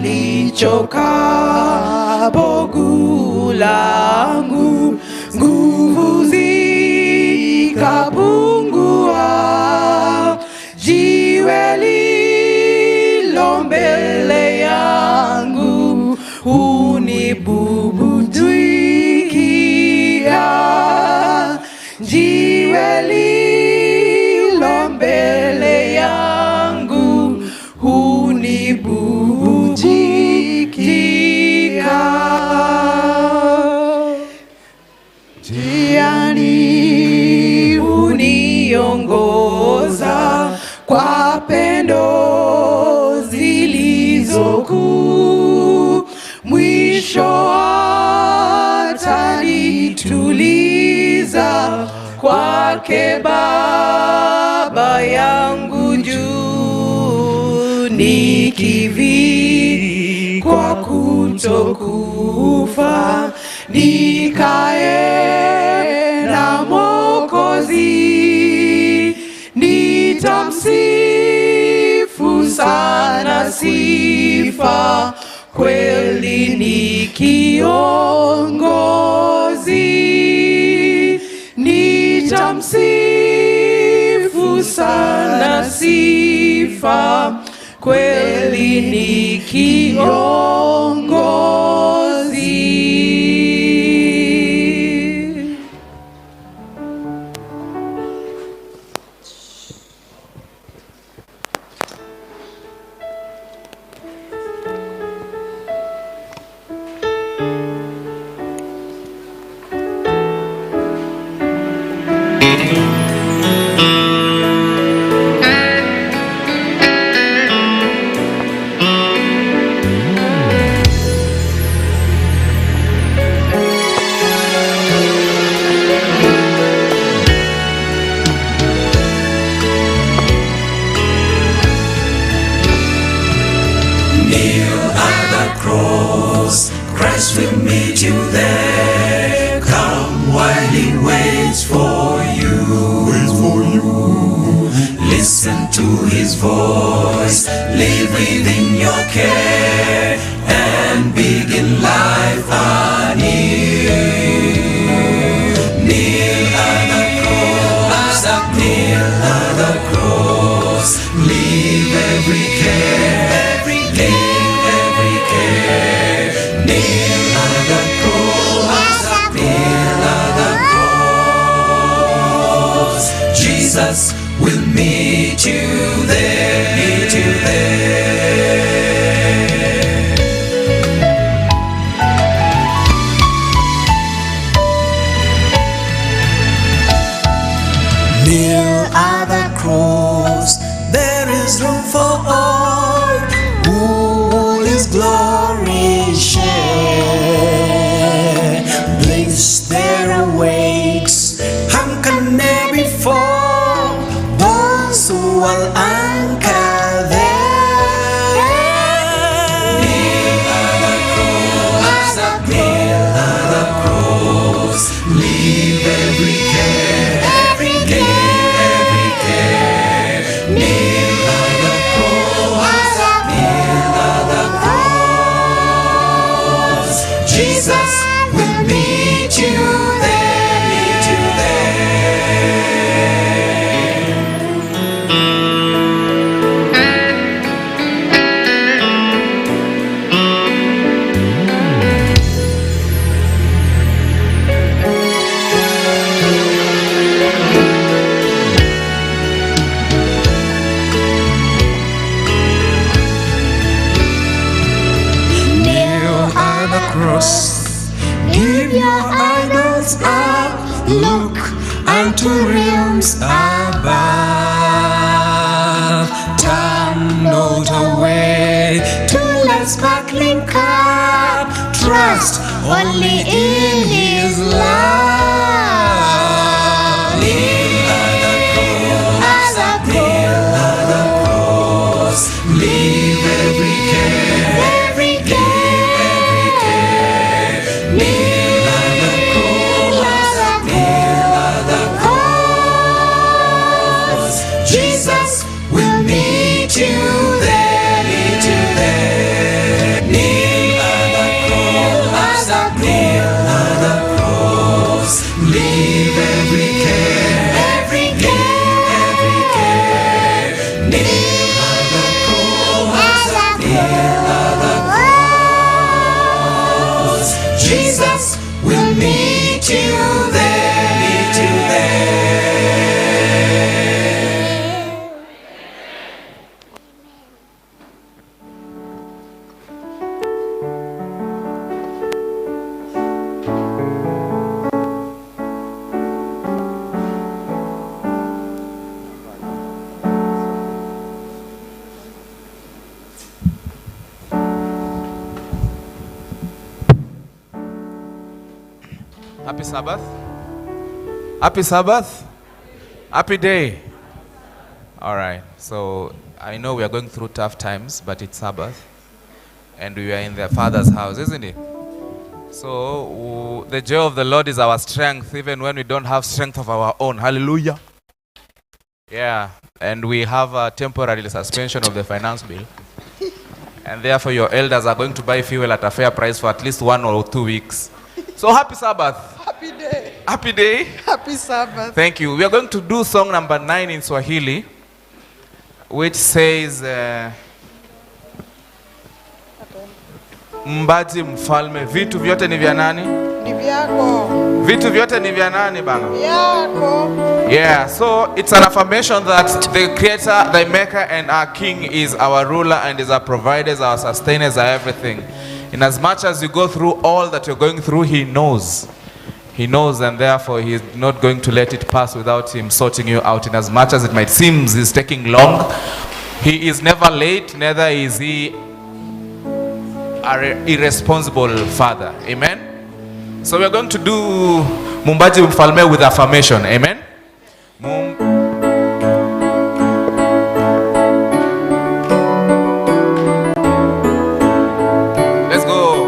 lichokapo guu langu, nguvu zikapungua, jiwe lilo mbele yangu hunibubujika, jiwe lilo mbele yangu hunibubujika. Njiani huniongoza kwa pendo zilizokuu, mwisho atanituliza kwake Baba yangu juu, nikivikwa kutokufa, nikae na Mwokozi, nitamsifu sana sifa, kweli ni kiongozi, nitamsifu sana sifa, kweli ni kiongozi. Christ will meet you there. Come while he waits for you. Listen to his voice, live within your care, and begin life anew. Kneel at the cross, kneel at the cross, leave every care, every care. Kneel at the cross, kneel at the cross. Jesus will meet you there, meet you there. Kneel at the cross, there is room for all who His glory share. Bliss there awaits, hunger never before, those who will anchor there. Kneel at the cross, kneel at the cross, leave every care, every care. Kneel at the cross, kneel at the cross. Jesus will meet you there, meet you there. Cross, give your idols up, look unto realms above. Turn not away to that sparkling cup, trust only in his love. Kneel at the cross, kneel at the cross, leave every care, every care. Kneel at the cross, kneel at the cross. Jesus will meet you there, meet you there. Happy Sabbath. Happy Sabbath. Happy day. All right. So I know we are going through tough times, but it's Sabbath. And we are in the Father's house, isn't it? So the joy of the Lord is our strength, even when we don't have strength of our own. Hallelujah. Yeah. And we have a temporary suspension of the finance bill. And therefore your elders are going to buy fuel at a fair price for at least 1 or 2 weeks. So happy Sabbath. Happy day. Happy day. Happy Sabbath. Thank you. We are going to do song number 9 in Swahili, which says Mbaji mfalme, vitu vyote ni vya nani? Ni vyako. Vitu vyote ni vya nani bana? Vyako. Yeah, so it's an affirmation that the creator, the maker and our king is our ruler and is our providers, our sustainers, our everything. In as much as you go through all that you're going through, he knows. He knows, and therefore he is not going to let it pass without him sorting you out. In as much as it might seem he's taking long, he is never late, neither is he an irresponsible father. Amen. So we are going to do Mumbaji Mfalme with affirmation. Amen. Let's go.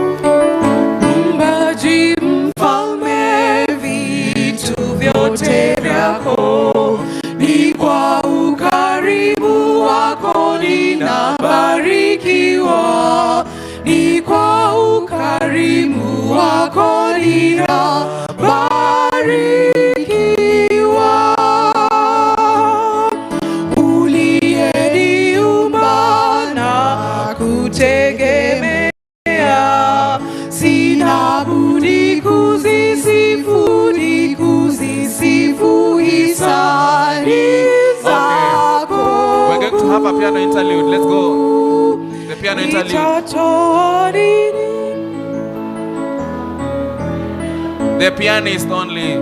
Mumbaji mfalme, vitu vyote vyako, ni kwa ukarimu wako ninabarikiwa, ni kwa ukarimu wako ninabarikiwa. Uliyeniumba na kutegemea, sina budi kuzisifu, ni kuzisifu hisani zako. We're going to have a piano interlude. Let's go. The piano interlude. The pianist only.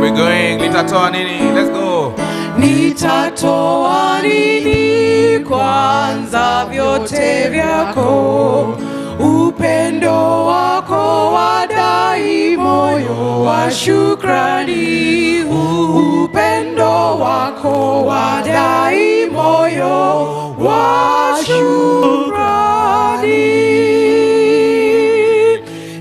We're going. Litatoa nini? Let's go. Nitatoa nini kwanza vyote vyako, upendo wako wadai moyo wa shukrani, upendo wako wadai moyo wa shukrani.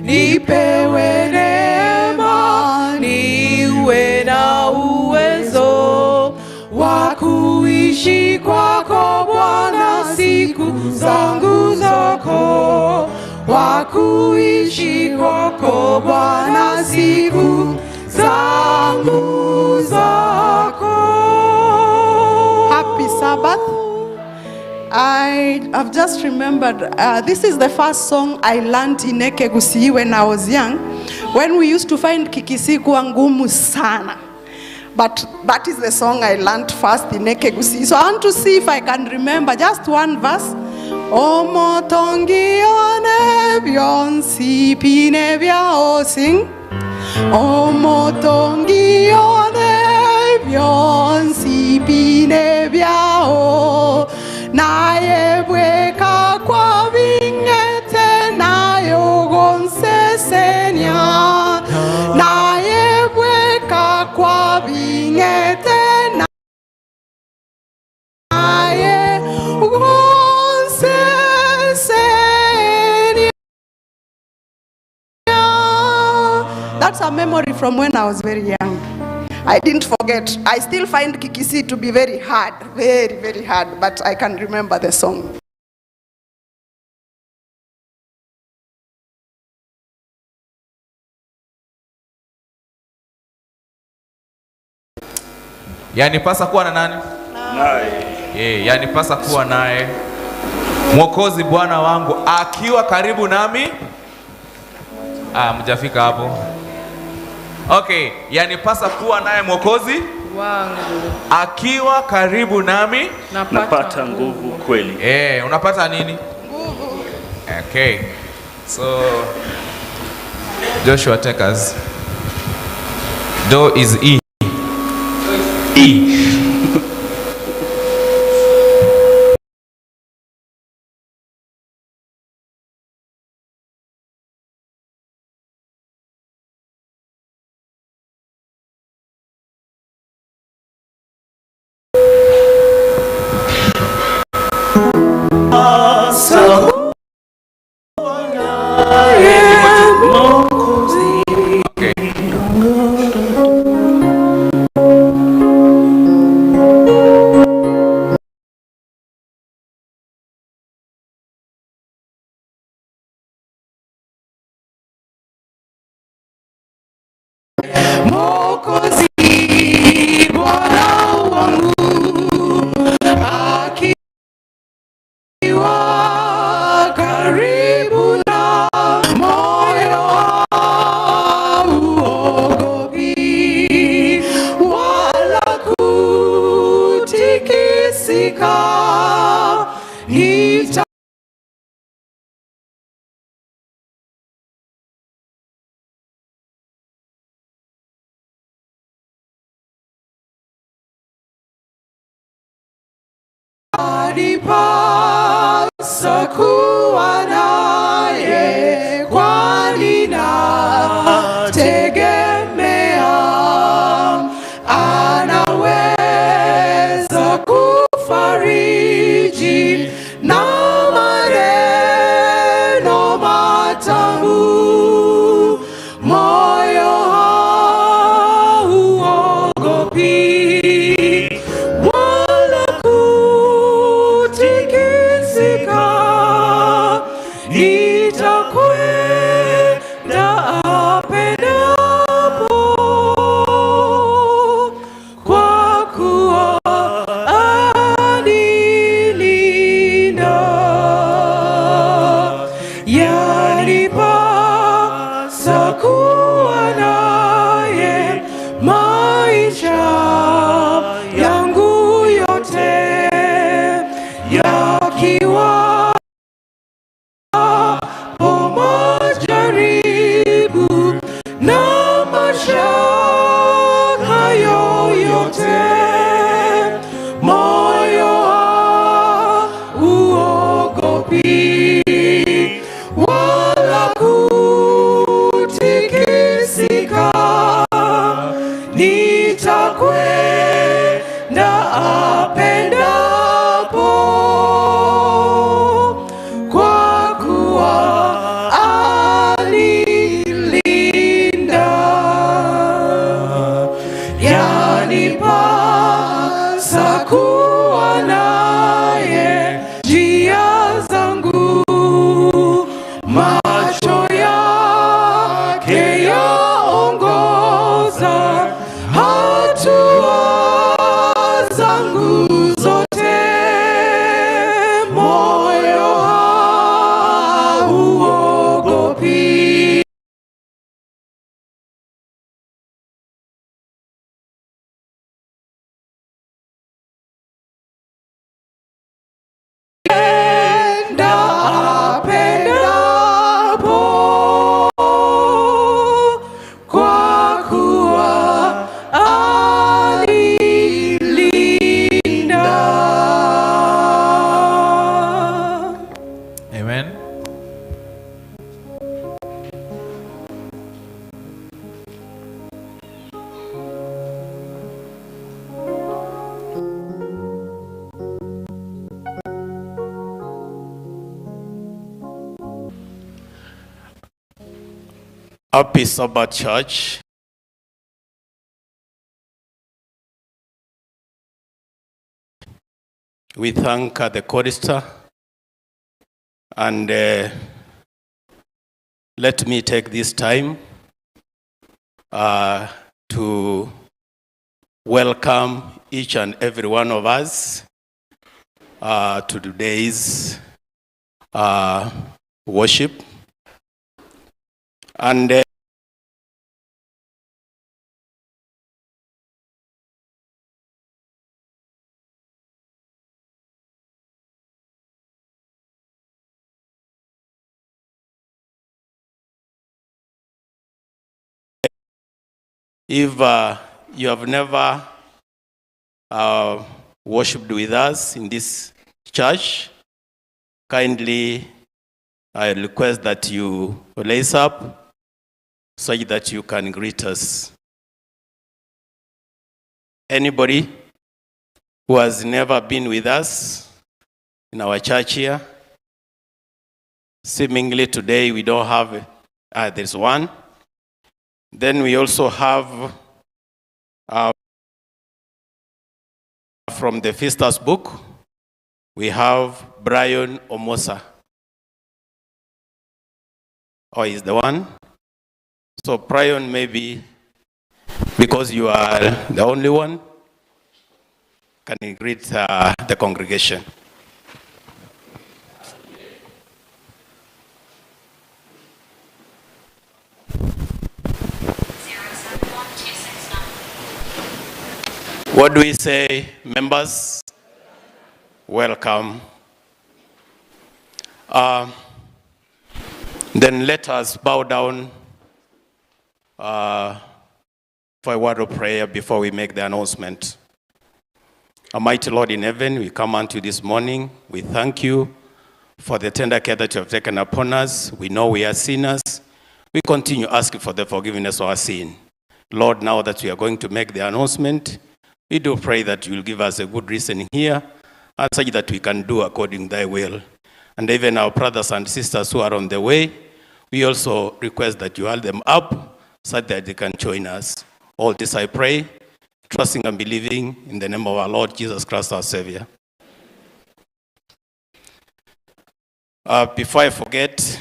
Nipewe neema, niwe na uwezo wa kuishi kwako Bwana siku zangu zako, wa kuishi kwako Bwana siku zangu zako. Happy Sabbath. I have just remembered, this is the first song I learned in Kisii when I was young, when we used to find Kisii kuwa ngumu sana. But that is the song I learned first in Kisii. So I want to see if I can remember just one verse. Omotongione bionsi pine biao sing. Omotongione bionsi pine biao. Naebweka kwa vingete nayogonse senya. Naebweka kwa vingete nayogonse senya. That's a memory from when I was very young. I didn't forget. I still find Kisii to be very hard, very, very hard, but I can remember the song. Yanipasa kuwa na nani? Naye. Yanipasa kuwa naye Mwokozi Bwana wangu akiwa karibu nami. Mjafika hapo. Okay, yanipasa kuwa naye Mwokozi wangu akiwa karibu nami, napata nguvu kweli. Unapata nini? Nguvu. Okay. So Joshua take us. Do is E. Mwokozi Bwana wangu akiwa karibu na moyo hauogopi wala kutikisika. Anipasa kuwa naye, kwani nategemea anaweza kufariji na maneno matamu. Moyo hauogopi nitakwenda apendapo, kwa kuwa anilinda. Yanipasa kuwa naye maisha yangu yote, yakiwa majaribu na mashaka yoyote. Moyo hauogopi wala kutikisika. Nitakwenda apendapo, kwa kuwa anilinda. Yanipasa kuwa naye njia zangu, macho yake yaongoza hatua zangu zote. Moyo hauogopi enda apendapo, kwa kuwa anilinda. Amen. Happy Sabbath, church. We thank the chorister, and let me take this time to welcome each and every one of us to today's worship. And if you have never worshipped with us in this church, kindly I request that you raise up so that you can greet us. Anybody who has never been with us in our church here? Seemingly today we don't have, there's one. Then we also have from the Feasters book, we have Brian Omosa. Oh, he's the one? So Brian, maybe because you are the only one, can you greet the congregation? What do we say, members? Welcome. Then let us bow down for a word of prayer before we make the announcement. Almighty Lord in heaven, we come unto you this morning. We thank you for the tender care that you have taken upon us. We know we are sinners. We continue asking for the forgiveness of our sin. Lord, now that we are going to make the announcement, we do pray that you will give us a good reasoning here, and such that we can do according to thy will. And even our brothers and sisters who are on the way, we also request that you hold them up so that they can join us. All this I pray, trusting and believing in the name of our Lord Jesus Christ, our Savior. Before I forget,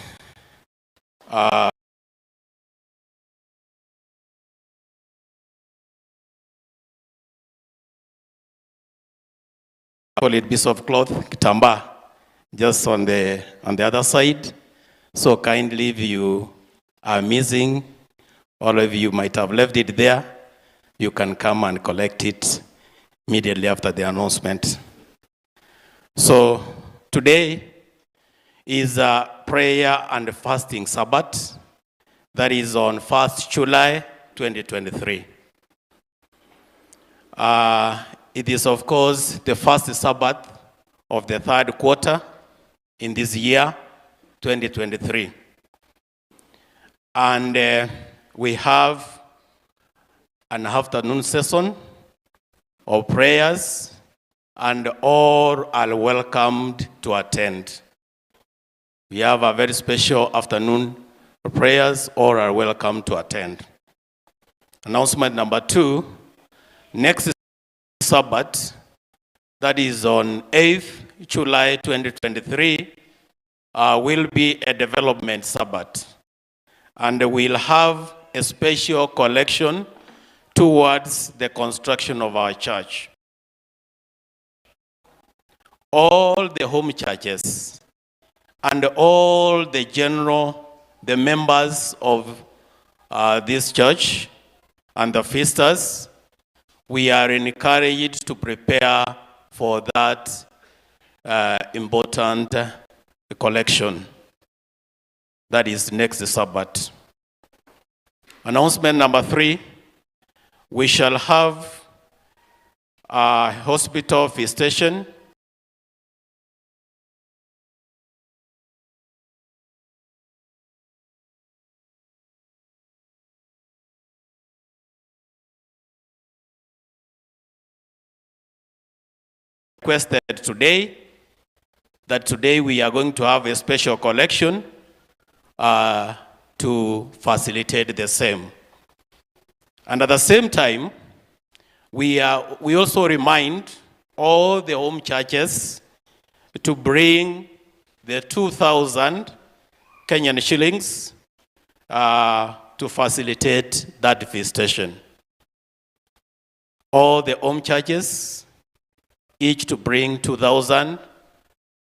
call it piece of cloth, kitamba, just on the other side. So kindly, if you are missing, all of you might have left it there, you can come and collect it immediately after the announcement. So today is a prayer and fasting Sabbath that is on 1st July 2023. It is, of course, the first Sabbath of the third quarter in this year, 2023. And we have an afternoon session of prayers, and all are welcomed to attend. We have a very special afternoon of prayers, all are welcome to attend. Announcement number 2, next Sabbath, that is on 8th July 2023, will be a development Sabbath. And we'll have a special collection towards the construction of our church. All the home churches and all the members of this church and the feasters, we are encouraged to prepare for that important collection. That is next Sabbath. Announcement number 3, we shall have a hospital visitation requested today, that today we are going to have a special collection to facilitate the same. And at the same time, we also remind all the home churches to bring the 2,000 Kenyan shillings to facilitate that visitation. All the home churches, each to bring 2,000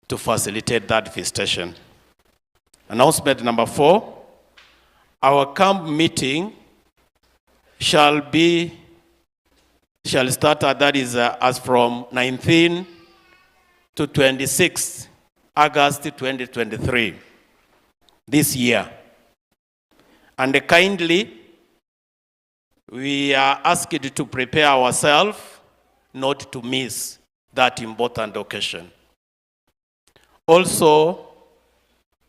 to facilitate that visitation. Announcement number 4, our camp meeting shall start, that is as from 19 to 26 August 2023, this year. And kindly, we are asked to prepare ourselves not to miss that important occasion. Also,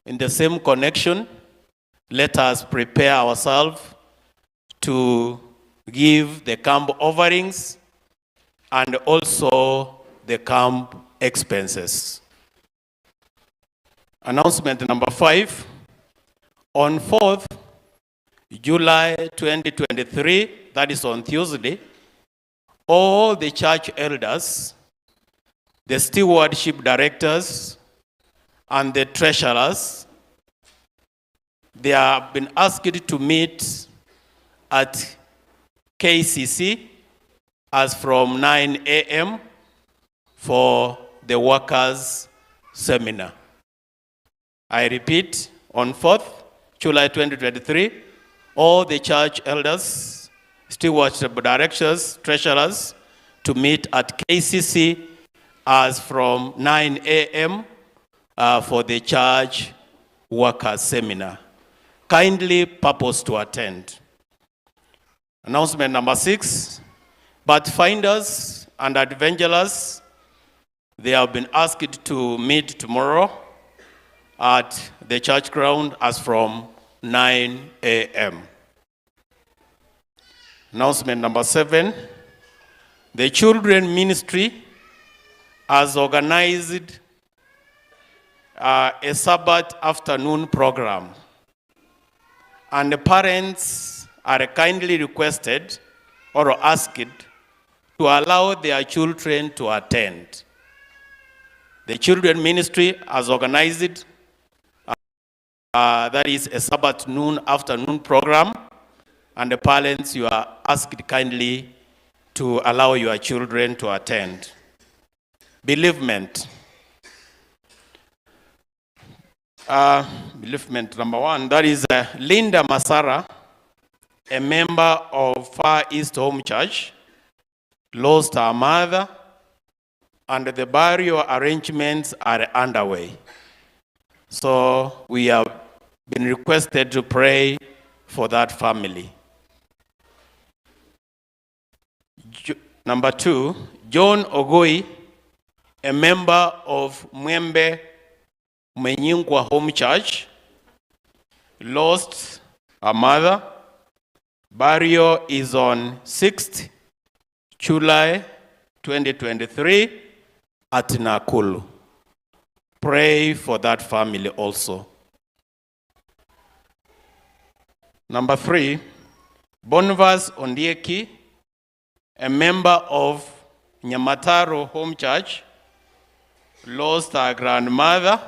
in the same connection, let us prepare ourselves to give the camp offerings and also the camp expenses. Announcement number 5, on 4th July 2023, that is on Tuesday, all the church elders, the stewardship directors, and the treasurers, they have been asked to meet at KCC as from 9 a.m. for the workers' seminar. I repeat, on 4th July 2023, all the church elders, stewardship directors, treasurers, to meet at KCC as from 9 a.m. For the church workers' seminar. Kindly purpose to attend. Announcement number 6, pathfinders and evangelists, they have been asked to meet tomorrow at the church ground as from 9 a.m. Announcement number 7, the children ministry has organized a Sabbath afternoon program, and the parents are kindly requested or asked to allow their children to attend. The children ministry has organized that is a Sabbath afternoon program, and the parents, you are asked kindly to allow your children to attend. Bereavement. Bereavement number 1, that is Linda Masara, a member of Far East Home Church, lost her mother, and the burial arrangements are underway. So we have been requested to pray for that family. Number 2, John Ogoi, a member of Mwembe Menyingwa Home Church, lost her mother. Burial is on 6th July 2023 at Nakulu. Pray for that family also. Number 3, Bonvas Ondieki, a member of Nyamataro Home Church, lost her grandmother,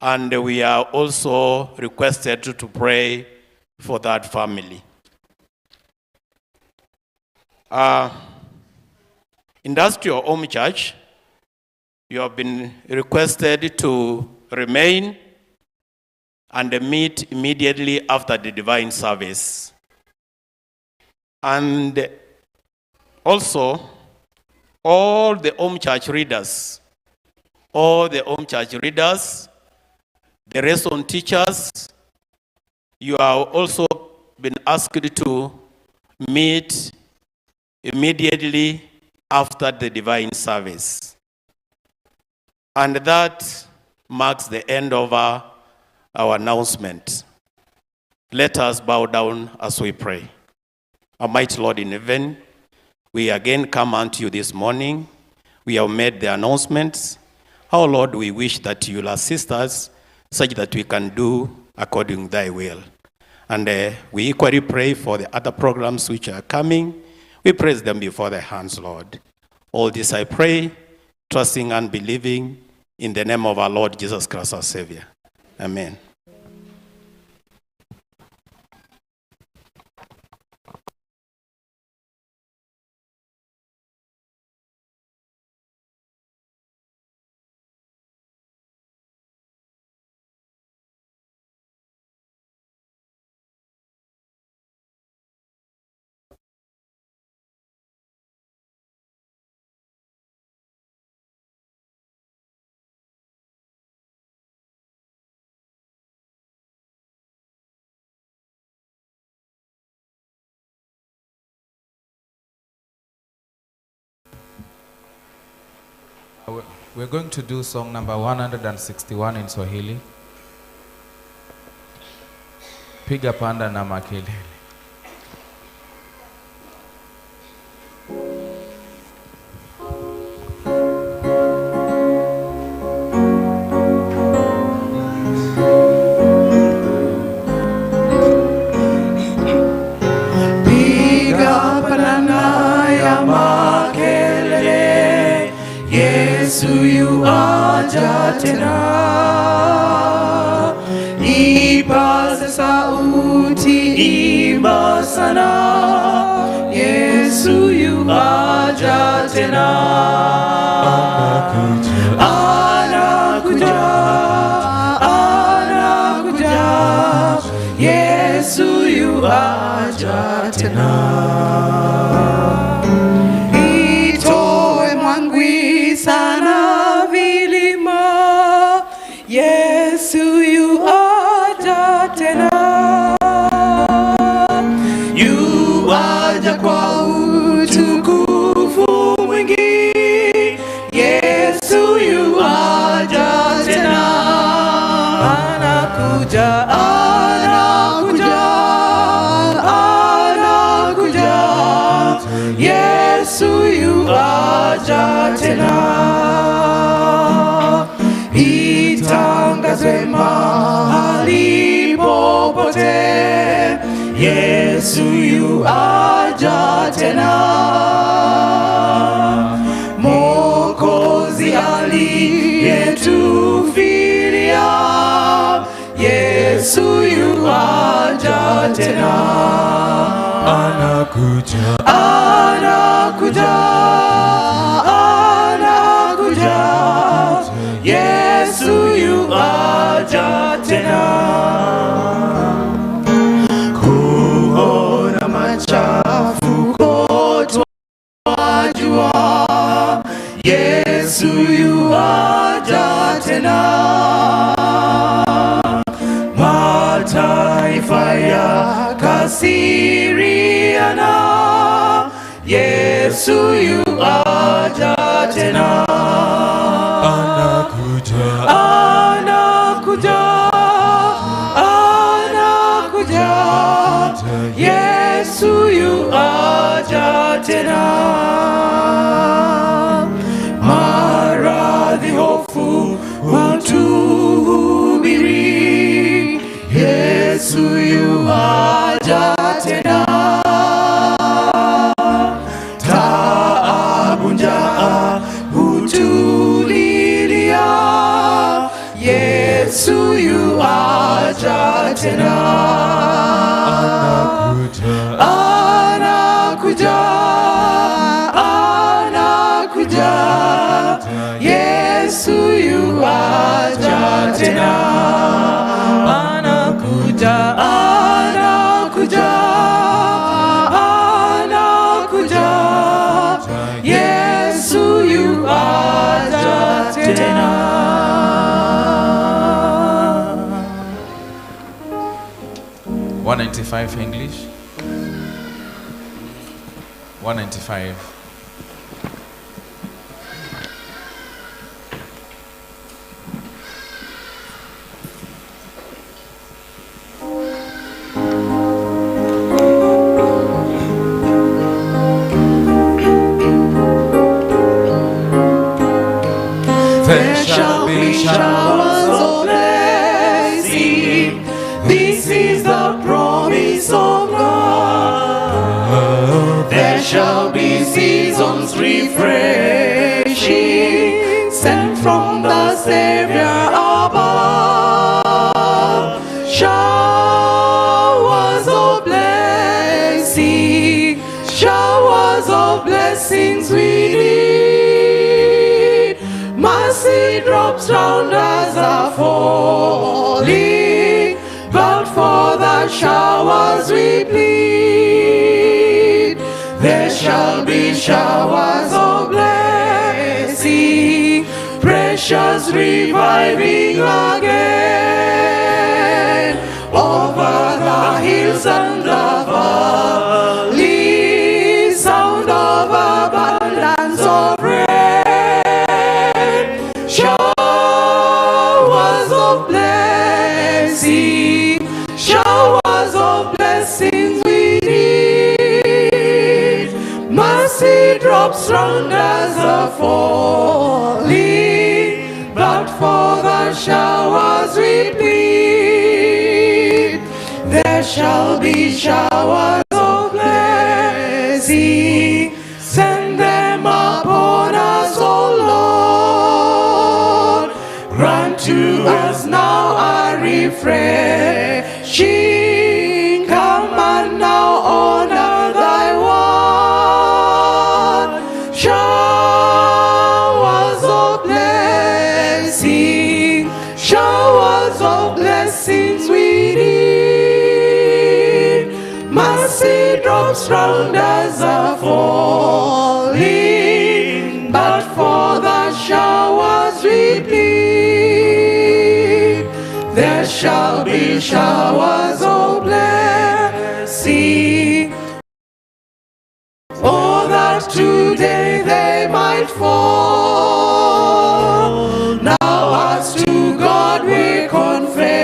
and we are also requested to pray for that family. Industrial Home Church, you have been requested to remain and meet immediately after the divine service. And also, all the home church readers, the lesson teachers, you have also been asked to meet immediately after the divine service. And that marks the end of our announcement. Let us bow down as we pray. Almighty Lord in heaven, we again come unto you this morning. We have made the announcements. Our Lord, we wish that you'll assist us such that we can do according to thy will. And we equally pray for the other programs which are coming. We praise them before thy hands, Lord. All this I pray, trusting and believing in the name of our Lord Jesus Christ, our Savior. Amen. We're going to do song number 161 in Swahili. Piga panda na makelele. Piga panda ya makelele, Yesu yu aja tena. Ipaze sauti, imba sana, Yesu yu aja tena. Anakuja, anakuja, Yesu yu aja tena. Itoe mwangwi sana vilima, Yesu yu aja tena. Yu aja kwa utukufu mwingi, Yesu yu aja tena. Anakuja, anakuja, anakuja, Yesu yu aja tena. Itangazwe mahali popote, Yesu yu aja tena. Mwokozi aliyetufilia, Yesu yu aja tena. Anakuja, anakuja, anakuja, Yesu yu aja tena. Kuona machafuko twajua, Yesu yu aja tena. Mataifa yakasiriana, Yesu yu aja tena. Anakuja, anakuja, anakuja, Yesu yu aja tena. Maradhi, hofu, watuhubiri, Yesu yu aja tena. Taabu, njaa, hutulilia, Yesu yu aja tena. Anakuja, anakuja, Yesu yu aja tena. Anakuja, anakuja, anakuja, Yesu yu aja tena. 195 English. 195. There shall be showers of blessing. This is the promise of God. There shall be seasons refreshing, sent from the Savior above. Showers of blessing, showers of blessings we need. Mercy drops round us are falling, but for the showers we plead. There shall be showers of blessing, precious reviving again, over the hills and the valleys, sound of abundance of rain. drops round us are falling, but for the showers we plead. There shall be showers of blessing, send them upon us, O Lord. Grant to us now a refreshing, come and now honor thy word. Showers of blessing, showers of blessings we need. Mercy drops round us are falling, but for the showers we plead. There shall be showers of blessing, oh, that today they might fall. Now as to God we confessing,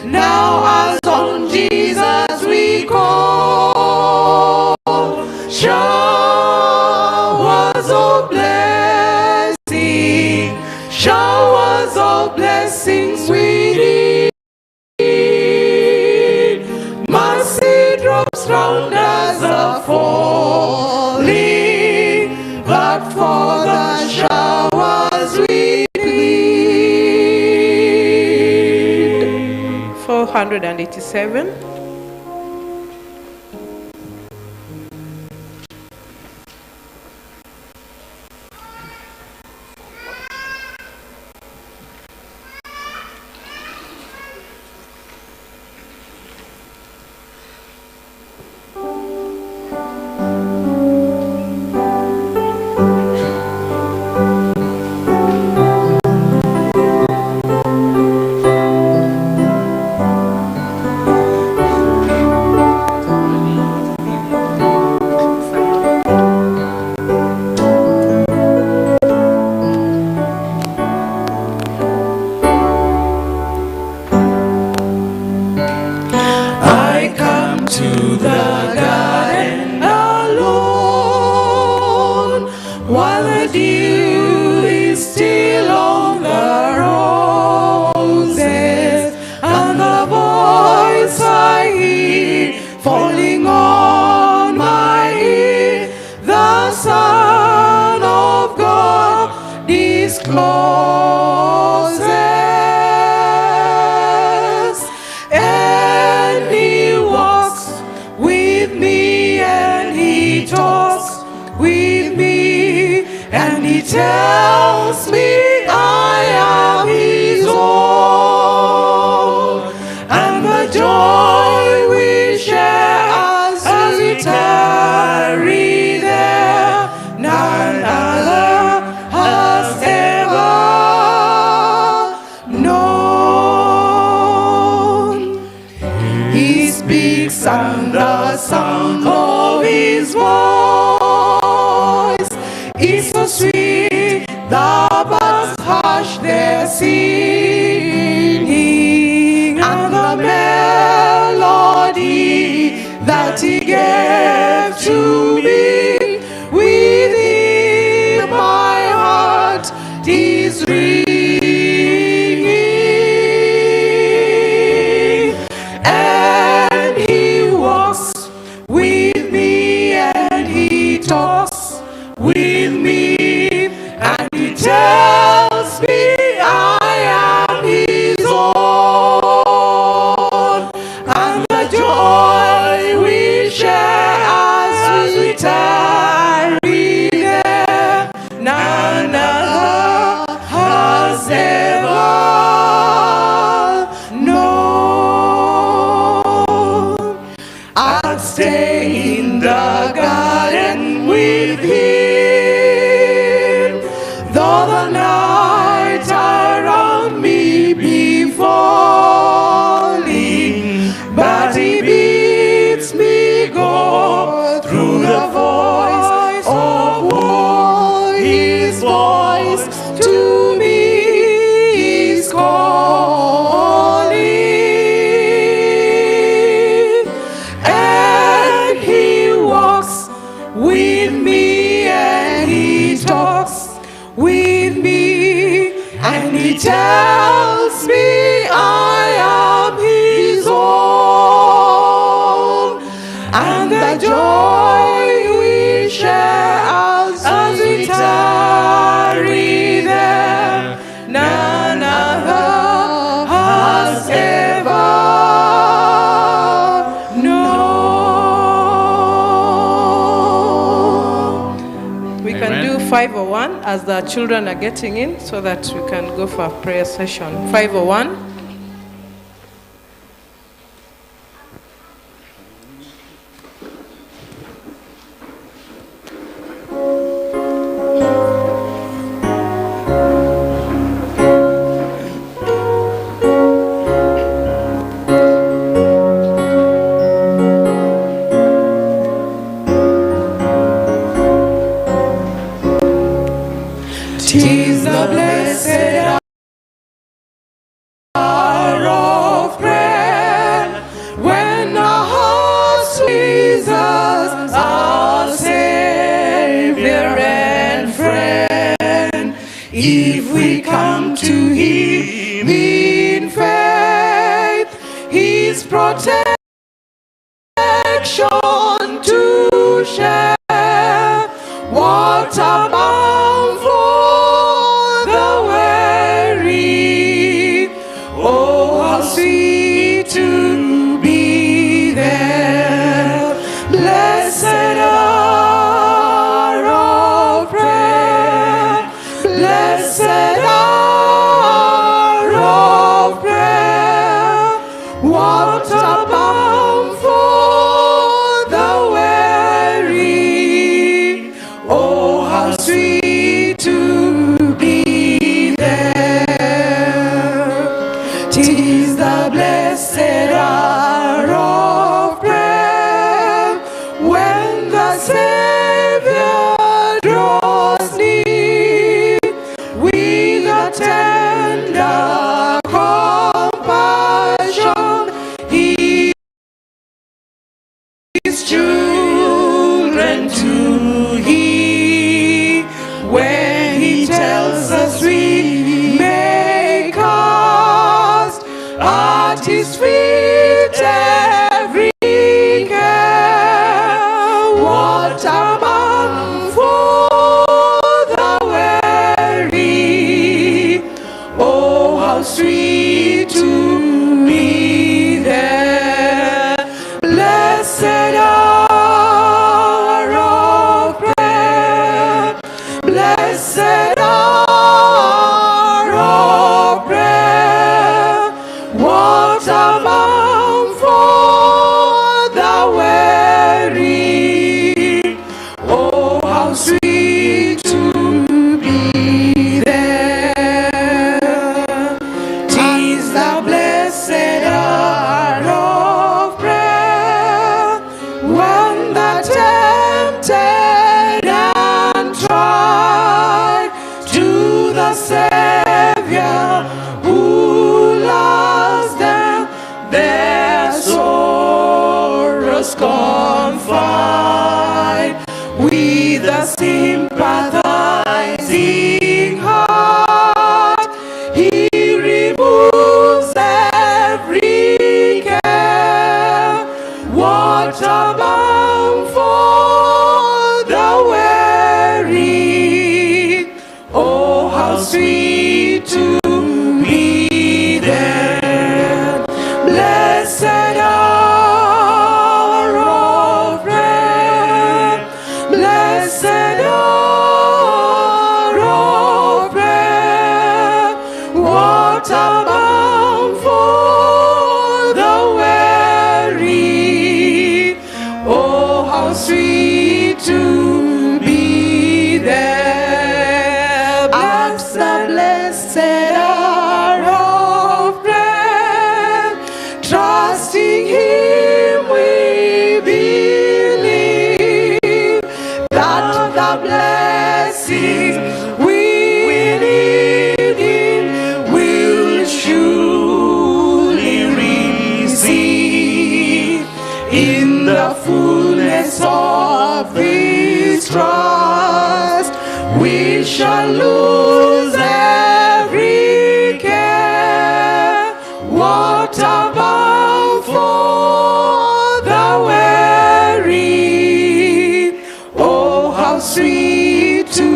now as on Jesus we call. Showers of blessing, showers of blessings we need. Mercy drops round us are falling, but for the showers we need. 487. Tells me I am his own, and the joy we share as we tarry there, none other has ever known. He speaks and the sound of his voice is so sweet. The birds hush their singing, and the melody that he gave to me, within my heart is ringing. And he walks with me, and he talks with me, and he tells me I am 5:01 as the children are getting in so that we can go for a prayer session. 5:01. Tis the blessed hour of prayer when our hearts Jesus, our Savior and friend. If we come to Him in faith, His protection to share. What a balm for the weary. Oh, how sweet to be there. Blessed hour of prayer. Blessed hour of prayer. What a balm for the weary. Oh, how sweet to be there. 'Tis the blessed hour of prayer when the Savior draws near with a tender compassion. His children to He, when He tells us we may cast at His feet every care. What a balm for the weary. Oh, how sweet to be there. Blessed hour of prayer. Blessed hour of prayer. What a balm for the weary. Oh, how sweet to be there. 'Tis the blessed hour of prayer when the tempted and tried to the Savior who loves them, their sorrows confide with a sympathizing heart. He removes every care. What a balm for the weary. Oh, how sweet to be there. Blessed hour of prayer. Blessed hour of prayer. What a balm for the weary. Oh, how sweet to be there. At the blessed hour of prayer, trusting Him we believe that the blessings we need Him will surely receive. In the fullness of this trust, we shall lose every care. What a balm for the weary. Oh, how sweet to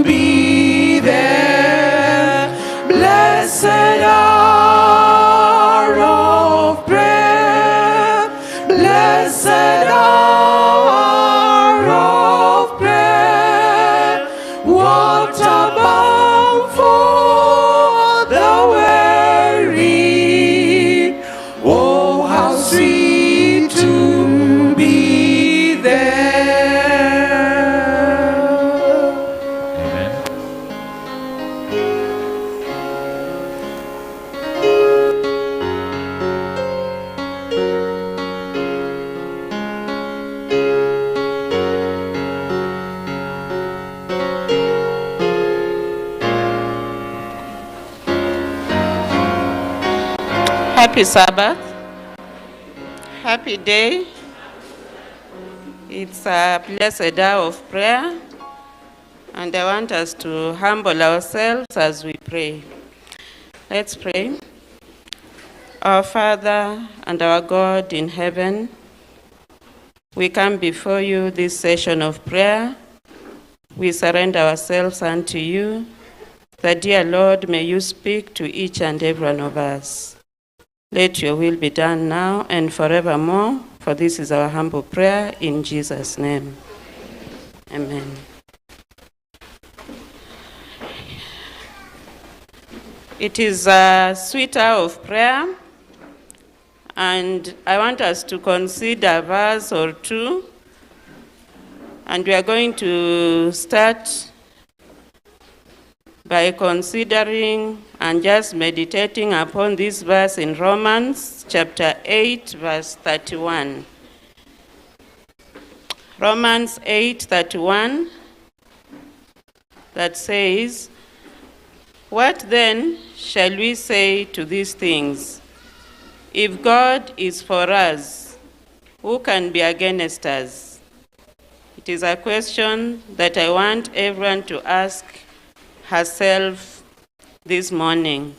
be there. Blessed hour of prayer. Blessed hour of prayer. sweet to be there. Amen. Happy Sabbath. Happy day. It's a blessed hour of prayer, and I want us to humble ourselves as we pray. Let's pray. Our Father and our God in heaven, we come before you this session of prayer. We surrender ourselves unto you, that, dear Lord, may you speak to each and every one of us. Let your will be done now and forevermore, for this is our humble prayer in Jesus' name. Amen. It is a sweet hour of prayer, and I want us to consider a verse or two, and we are going to start by considering and just meditating upon this verse in Romans chapter 8, verse 31. Romans 8:31, that says, "What then shall we say to these things? If God is for us, who can be against us?" It is a question that I want everyone to ask herself this morning,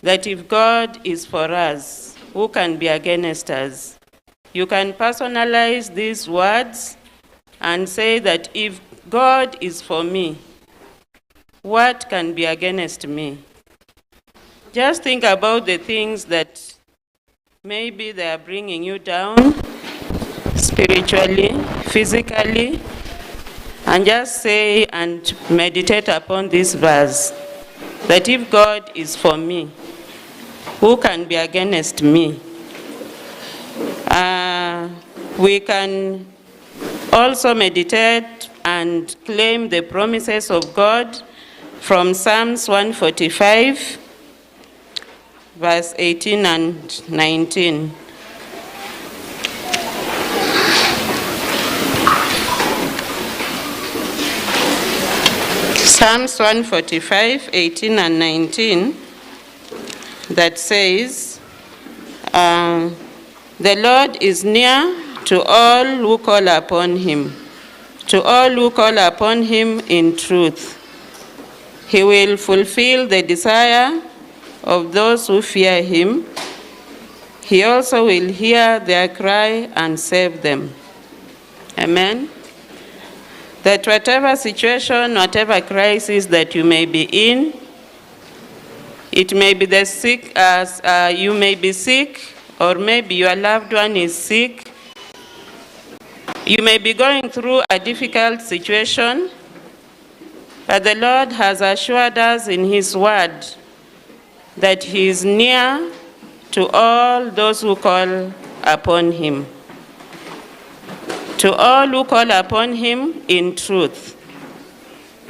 that if God is for us, who can be against us? You can personalize these words and say that if God is for me, what can be against me? Just think about the things that maybe they are bringing you down spiritually, physically, and just say and meditate upon this verse, that if God is for me, who can be against me? We can also meditate and claim the promises of God from Psalms 145, verse 18 and 19. Psalms 145, 18 and 19, that says, "The Lord is near to all who call upon him, to all who call upon him in truth. He will fulfill the desire of those who fear him. He also will hear their cry and save them." Amen. That whatever situation, whatever crisis that you may be in, it may be the sick, you may be sick, or maybe your loved one is sick. You may be going through a difficult situation, but the Lord has assured us in his word that he is near to all those who call upon him. To all who call upon him in truth,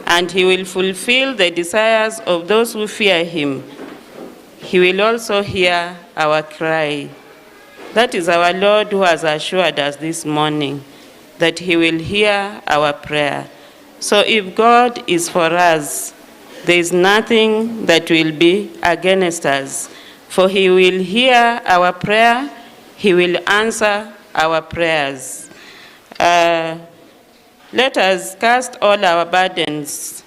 and he will fulfill the desires of those who fear him. He will also hear our cry. That is our Lord who has assured us this morning that he will hear our prayer. So if God is for us, there is nothing that will be against us, for he will hear our prayer, he will answer our prayers. Let us cast all our burdens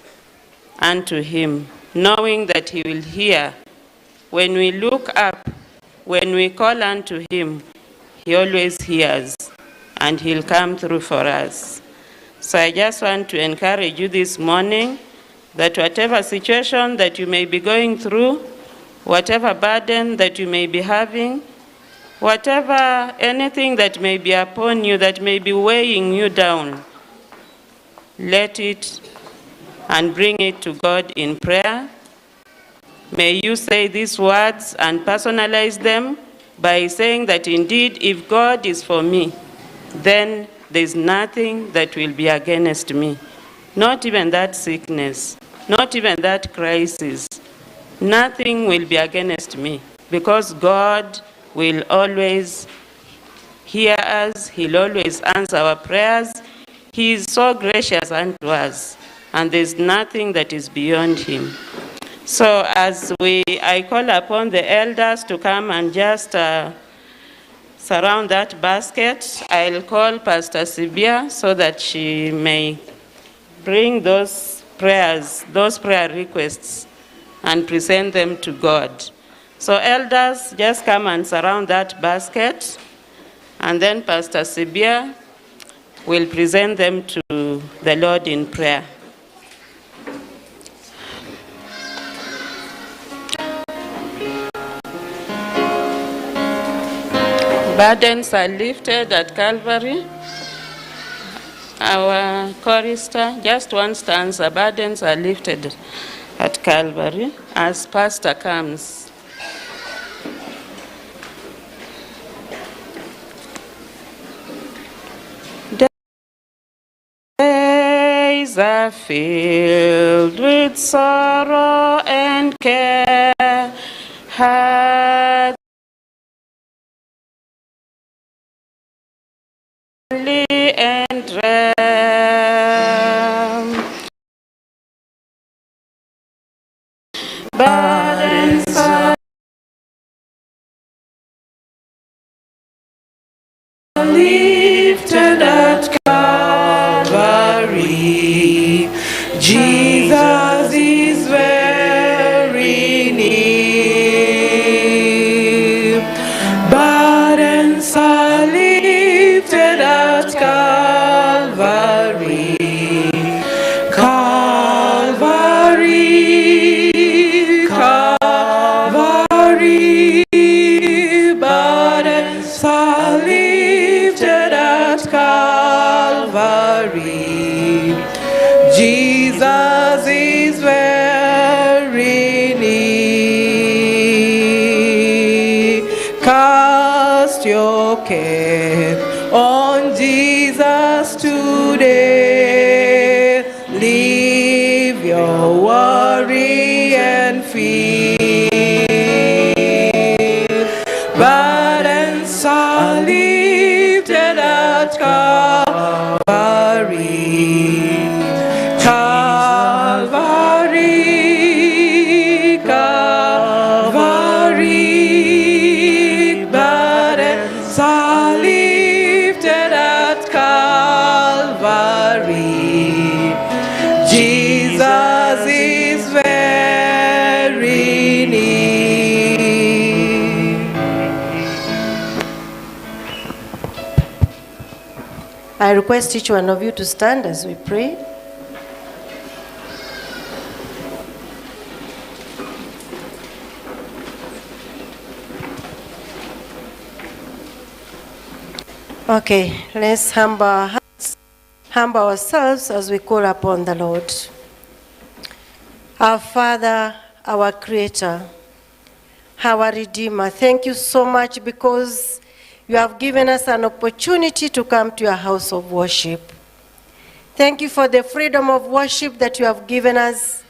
unto him, knowing that he will hear. When we look up, when we call unto him, he always hears, and he'll come through for us. So I just want to encourage you this morning that whatever situation that you may be going through, whatever burden that you may be having, whatever, anything that may be upon you, that may be weighing you down, let it and bring it to God in prayer. May you say these words and personalize them by saying that indeed, if God is for me, then there's nothing that will be against me. Not even that sickness, not even that crisis. Nothing will be against me, because God will always hear us. He'll always answer our prayers. He is so gracious unto us, and there's nothing that is beyond him. So as I call upon the elders to come and just surround that basket, I'll call Pastor Sibia so that she may bring those prayers, those prayer requests, and present them to God. So elders, just come and surround that basket, and then Pastor Sibia will present them to the Lord in prayer. Burdens are lifted at Calvary. Our chorister, just one stanza, burdens are lifted at Calvary as Pastor comes. Days are filled with sorrow and care, hearts and realm. Burdens are lifted at Calvary. Jesus is very near. Burdens are lifted at Calvary. Calvary, Calvary. Burdens are lifted at Calvary. Jesus is very near. Cast your care on Jesus today. Leave your worry and fear. Burdens are lifted at Calvary. Calvary, Calvary. Burdens are lifted at Calvary. Jesus is very near. I request each one of you to stand as we pray. Okay, let's humble our hearts, humble ourselves as we call upon the Lord. Our Father, our Creator, our Redeemer, thank you so much because you have given us an opportunity to come to your house of worship. Thank you for the freedom of worship that you have given us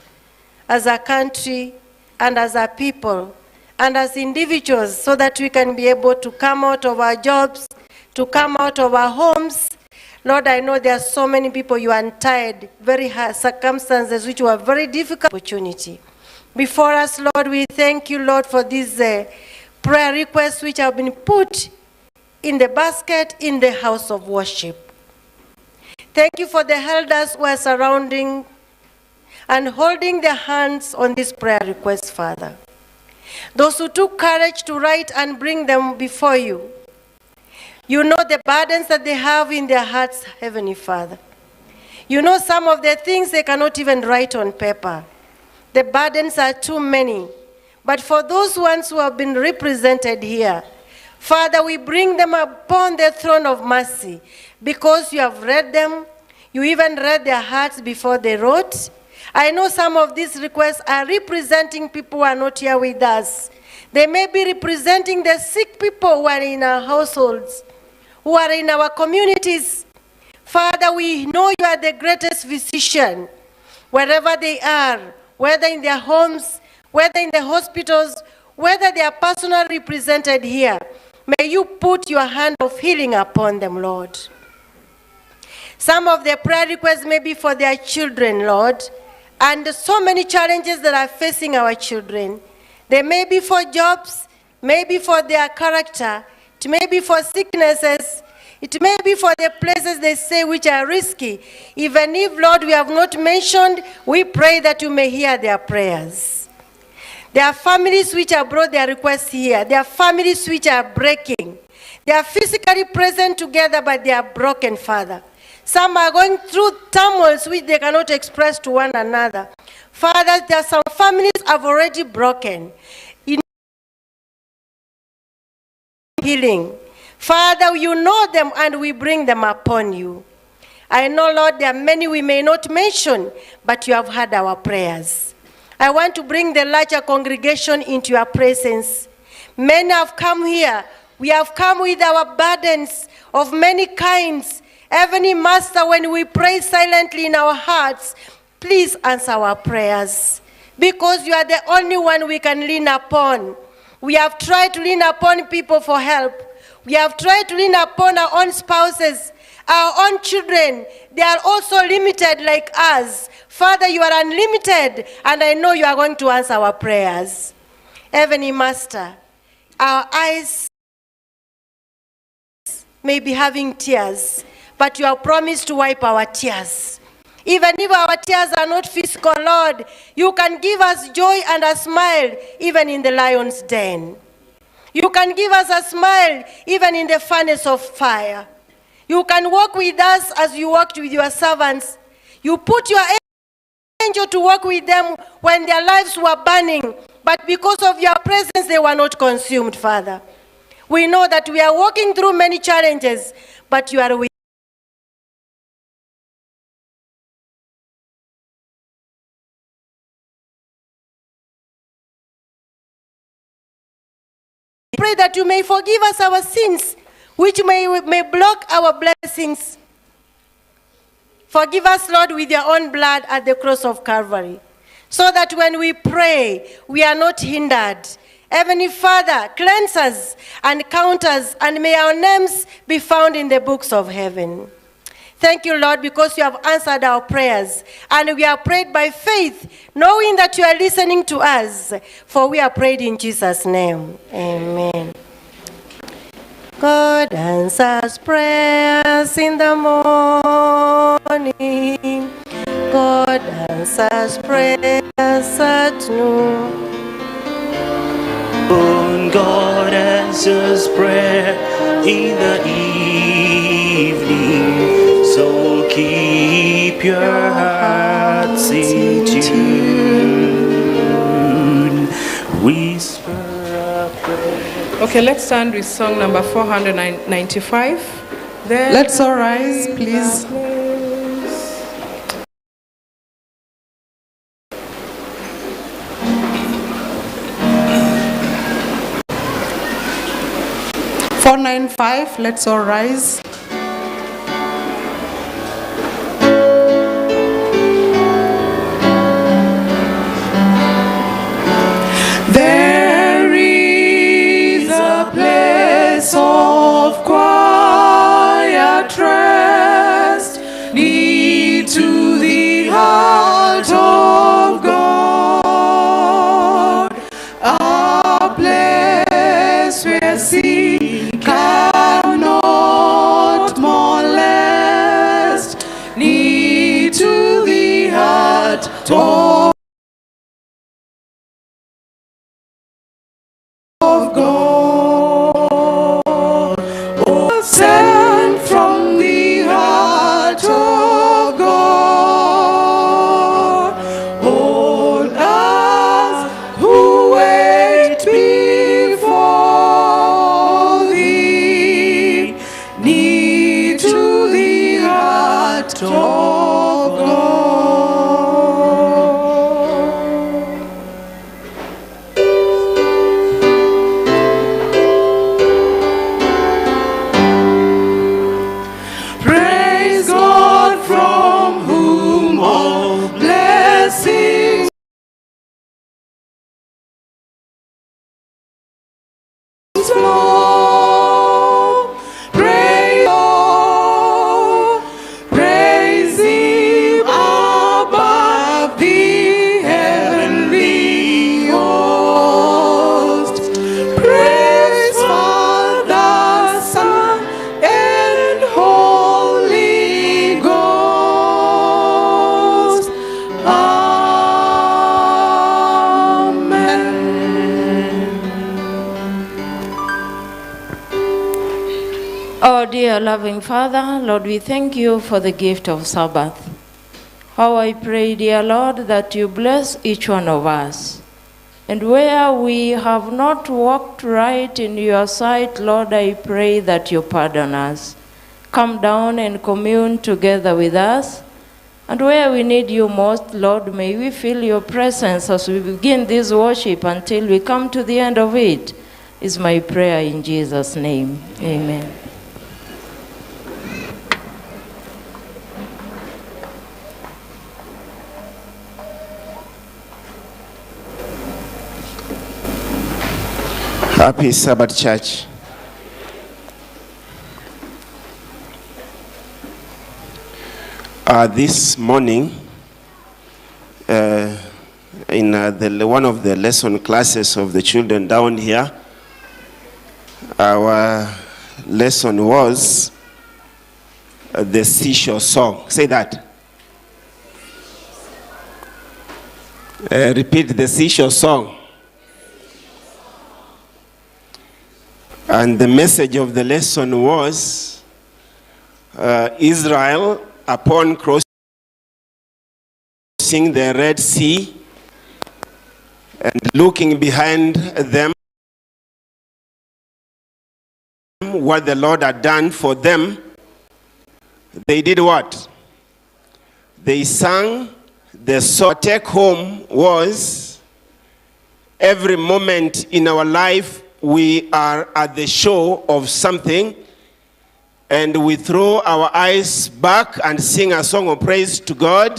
as a country and as a people and as individuals, so that we can be able to come out of our jobs, to come out of our homes. Lord, I know there are so many people you untied, very hard circumstances which were very difficult opportunity. Before us, Lord, we thank you, Lord, for these prayer requests which have been put in the basket in the house of worship. Thank you for the elders who are surrounding and holding their hands on these prayer requests, Father. Those who took courage to write and bring them before you. You know the burdens that they have in their hearts, Heavenly Father. You know some of the things they cannot even write on paper. The burdens are too many. But for those ones who have been represented here, Father, we bring them upon the throne of mercy because you have read them. You even read their hearts before they wrote. I know some of these requests are representing people who are not here with us. They may be representing the sick people who are in our households, who are in our communities. Father, we know you are the greatest physician. Wherever they are, whether in their homes, whether in the hospitals, whether they are personally represented here, may you put your hand of healing upon them, Lord. Some of their prayer requests may be for their children, Lord, and so many challenges that are facing our children. They may be for jobs, maybe for their character, it may be for sicknesses, it may be for the places they say which are risky. Even if, Lord, we have not mentioned, we pray that you may hear their prayers. There are families which have brought their requests here. There are families which are breaking. They are physically present together, but they are broken, Father. Some are going through turmoils which they cannot express to one another. Father, there are some families have already broken. In healing. Father, you know them and we bring them upon you. I know, Lord, there are many we may not mention, but you have heard our prayers. I want to bring the larger congregation into your presence. Many have come here. We have come with our burdens of many kinds. Heavenly Master, when we pray silently in our hearts, please answer our prayers, because you are the only one we can lean upon. We have tried to lean upon people for help. We have tried to lean upon our own spouses, our own children. They are also limited like us. Father, you are unlimited, and I know you are going to answer our prayers. Heavenly Master, our eyes may be having tears, but you have promised to wipe our tears. Even if our tears are not physical, Lord, you can give us joy and a smile even in the lion's den. You can give us a smile even in the furnace of fire. You can walk with us as you walked with your servants. You put your angel to walk with them when their lives were burning, but because of your presence, they were not consumed, Father. We know that we are walking through many challenges, but you are with us. Pray that you may forgive us our sins, which may block our blessings. Forgive us, Lord, with your own blood at the cross of Calvary, so that when we pray, we are not hindered. Heavenly Father, cleanse us and count us, and may our names be found in the books of heaven. Thank you, Lord, because you have answered our prayers, and we are prayed by faith, knowing that you are listening to us, for we are prayed in Jesus' name. Amen. God answers prayers in the morning. God answers prayers at noon. God answers prayer in the evening, so keep your hearts in tune. Whisper a prayer. Okay, let's stand with song number 495. There Let's all rise, please. place. 495, let's all rise. There is a place of quiet rest, near to the heart of God, a place where sin cannot Oh, dear loving Father, Lord, we thank you for the gift of Sabbath. How I pray, dear Lord, that you bless each one of us. And where we have not walked right in your sight, Lord, I pray that you pardon us. Come down and commune together with us. And where we need you most, Lord, may we feel your presence as we begin this worship until we come to the end of it, is my prayer in Jesus' name. Amen. Happy Sabbath, church. This morning, in one of the lesson classes of the children down here, our lesson was the seashore song. Say that. Repeat the seashore song. And the message of the lesson was Israel, upon crossing the Red Sea and looking behind them, what the Lord had done for them, they did what? They sang the song. Take home was every moment in our life we are at the shore of something, and we throw our eyes back and sing a song of praise to God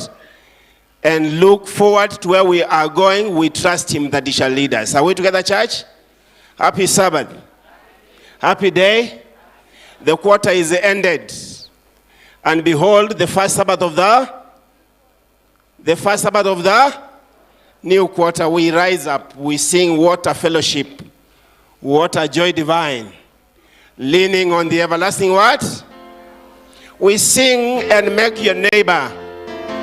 and look forward to where we are going. We trust him that he shall lead us. Are we together, church? Happy Sabbath. Happy day. The quarter is ended. And behold, the first Sabbath of the new quarter, we rise up, we sing what a fellowship, what a joy divine, leaning on the everlasting what? We sing and make your neighbor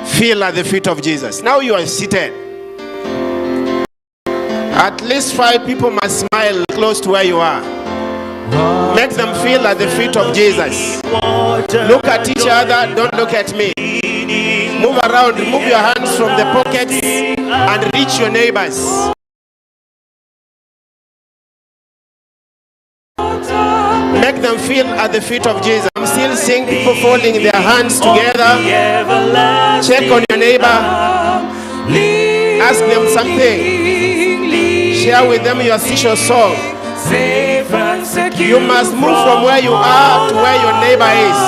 feel at the feet of Jesus. Now you are seated. At least 5 people must smile close to where you are. Make them feel at the feet of Jesus. Look at each other, don't look at me. Move around, move your hands from the pockets and reach your neighbors. Make them feel at the feet of Jesus. I'm still seeing people folding their hands together. Check on your neighbor. Ask them something. Share with them your seashore song. You must move from where you are to where your neighbor is.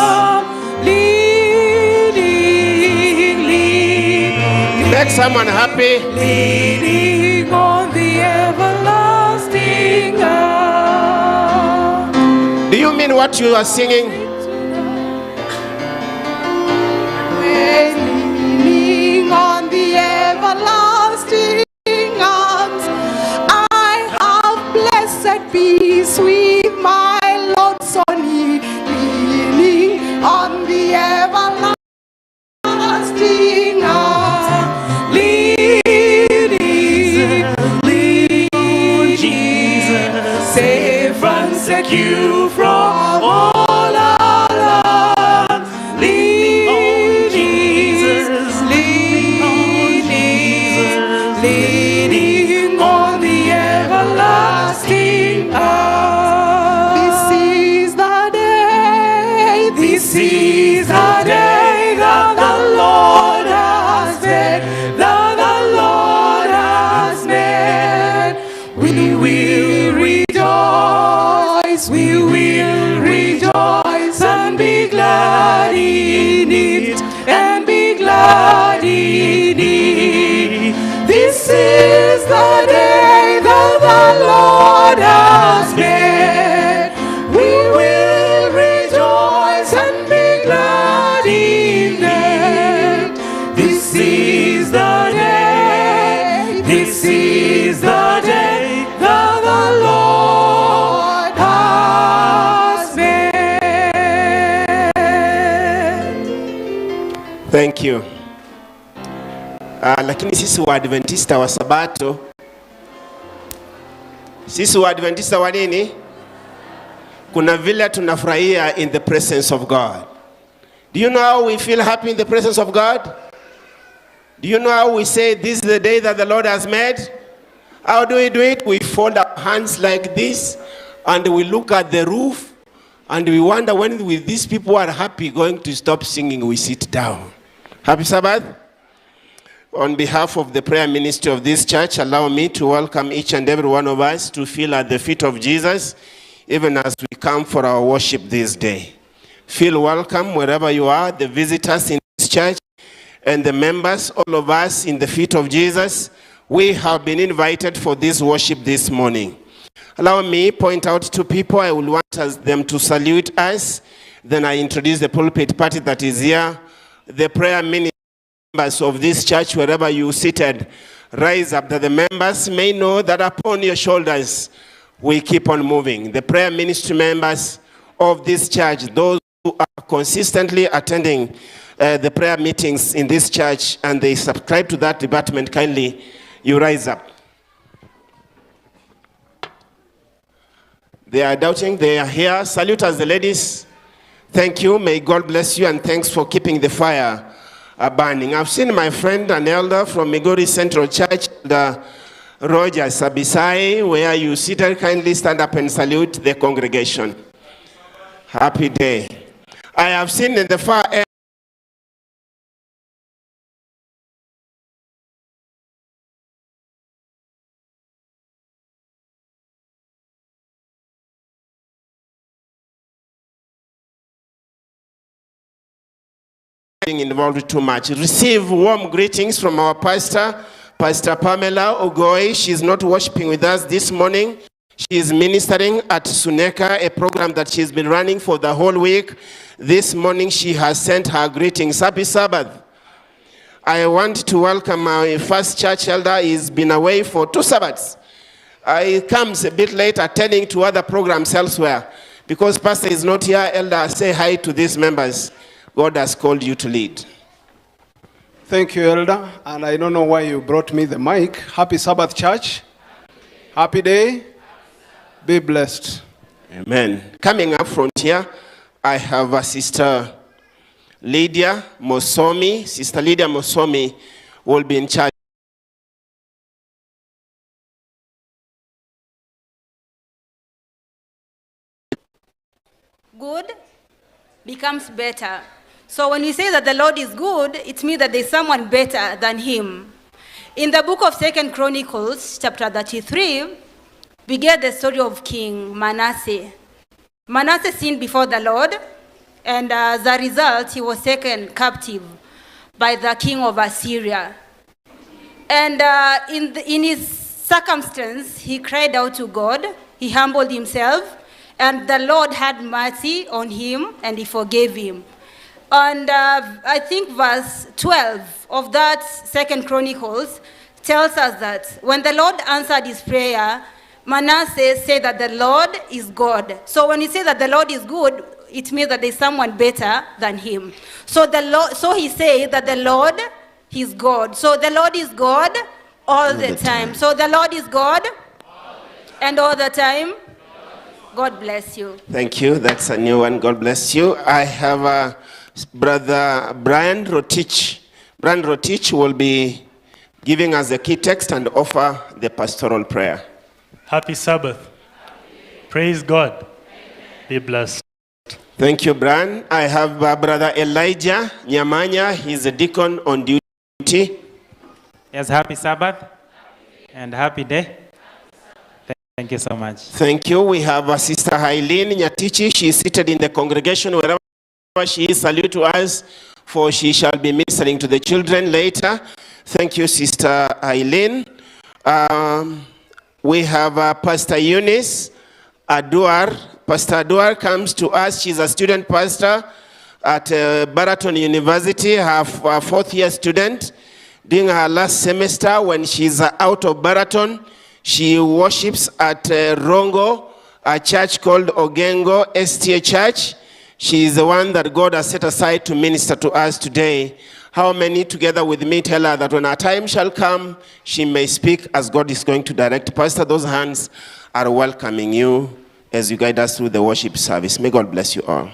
Make someone happy. Leading on the everlasting arm. Do you mean what you are singing? Leaning on the everlasting arms, I have blessed peace with my Lord Sonny. Leaning on the everlasting arms, leading Jesus, safe and secure from all alarms. Leading on the everlasting arm. This is the day. This is the day that the Lord has made. That the Lord has made. We will rejoice. We will rejoice and be glad in it. And be glad in it. This is the day that the Lord has made. We will rejoice and be glad in it. This is the day. This is the day that the Lord has made. Thank you. Lakini sisi wa Adventista wa Sabato, sisi wa Adventista wa nini? kuna vile tunafurahia in the presence of God. Do you know how we feel happy in the presence of God? Do you know how we say this is the day that the Lord has made? How do we do it? We fold our hands like this and we look at the roof and we wonder when these people are happy going to stop singing, we sit down. Happy Sabbath. On behalf of the prayer ministry of this church, allow me to welcome each and every one of us to feel at the feet of Jesus, even as we come for our worship this day. Feel welcome wherever you are, the visitors in this church, and the members, all of us in the feet of Jesus. We have been invited for this worship this morning. Allow me point out to people, I will want them to salute us. Then I introduce the pulpit party that is here. The prayer ministry members of this church, wherever you seated, rise up that the members may know that upon your shoulders we keep on moving. The prayer ministry members of this church, those who are consistently attending the prayer meetings in this church and they subscribe to that department, kindly, you rise up. They are doubting, they are here. Salute us, the ladies. Thank you, may God bless you, and thanks for keeping the fire burning. I've seen my friend, an elder from Migori Central Church, the Roger Sabisai, where you seated, kindly stand up and salute the congregation. Happy day. I have seen in the far end involved too much. Receive warm greetings from our pastor, Pastor Pamela Ogoi. She's not worshiping with us this morning. She is ministering at Suneka, a program that she's been running for the whole week. This morning she has sent her greetings. Happy Sabbath. I want to welcome my first church elder. He's been away for 2 Sabbaths. He comes a bit late attending to other programs elsewhere. Because pastor is not here, elder, say hi to these members. God has called you to lead. Thank you, Elder. And I don't know why you brought me the mic. Happy Sabbath, church. Happy day. Be blessed. Amen. Coming up front here, I have a Sister Lydia Mosomi. Sister Lydia Mosomi will be in charge. Good becomes better. So when we say that the Lord is good, it means that there's someone better than him. In the book of 2 Chronicles, chapter 33, we get the story of King Manasseh. Manasseh sinned before the Lord, and as a result, he was taken captive by the king of Assyria. And in his circumstance, he cried out to God, he humbled himself, and the Lord had mercy on him, and he forgave him. And I think verse 12 of that 2 Chronicles tells us that when the Lord answered his prayer, Manasseh said that the Lord is God. So when he says that the Lord is good, it means that there's someone better than him. So he said that the Lord is God. So the Lord is God all the time. So the Lord is God and all the time. God bless you. Thank you. That's a new one. God bless you. I have Brother Brian Rotich. Brian Rotich will be giving us the key text and offer the pastoral prayer. Happy Sabbath. Praise God. Be blessed. Thank you, Brian. I have Brother Elijah Nyamanya. He's a deacon on duty. Yes, happy Sabbath and happy day. Thank you so much. Thank you. We have Sister Hailene Nyatichi. She is seated in the congregation wherever she is. Salute to us, for she shall be ministering to the children later. Thank you, Sister Hailene. We have Pastor Eunice Aduar. Pastor Aduar comes to us. She's a student pastor at Baraton University, her fourth year student. During her last semester, when she's out of Baraton, she worships at Rongo, a church called Ogengo STA Church. She is the one that God has set aside to minister to us today. How many together with me tell her that when her time shall come, she may speak as God is going to direct? Pastor, those hands are welcoming you as you guide us through the worship service. May God bless you all.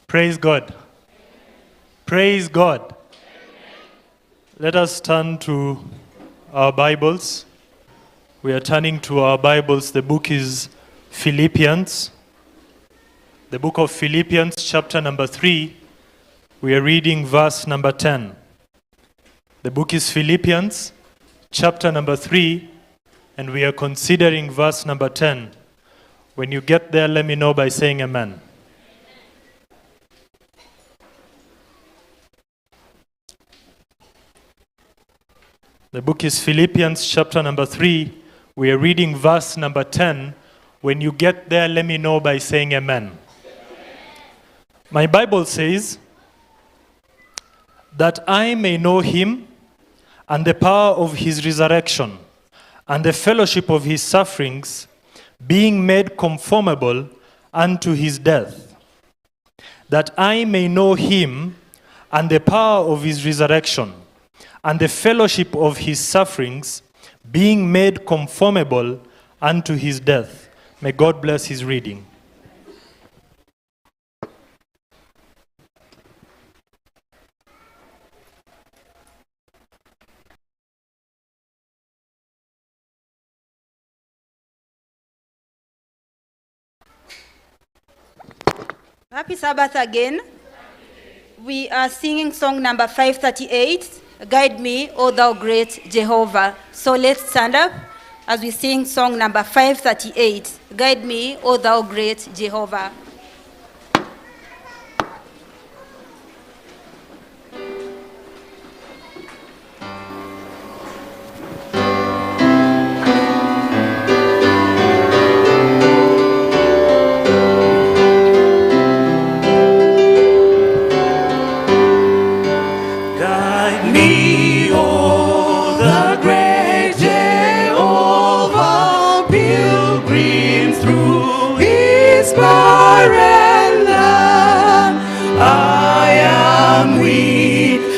Praise God. Praise God. Let us turn to our Bibles. We are turning to our Bibles. The book is Philippians. The book of Philippians, chapter number 3. We are reading verse number 10. The book is Philippians, chapter number 3, and we are considering verse number 10. When you get there, let me know by saying amen. The book is Philippians chapter number 3. We are reading verse number 10. When you get there, let me know by saying amen. My Bible says, that I may know him and the power of his resurrection and the fellowship of his sufferings, being made conformable unto his death. That I may know him and the power of his resurrection and the fellowship of his sufferings, being made conformable unto his death. May God bless his reading. Happy Sabbath again. We are singing song number 538. Guide me, O thou great Jehovah. So let's stand up as we sing song number 538. Guide me, O thou great Jehovah.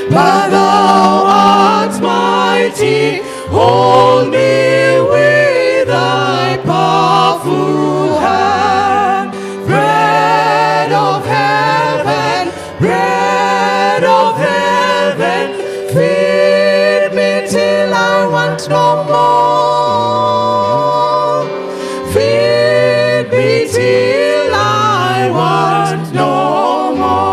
But thou art mighty, hold me with thy powerful hand. Bread of heaven, feed me till I want no more. Feed me till I want no more.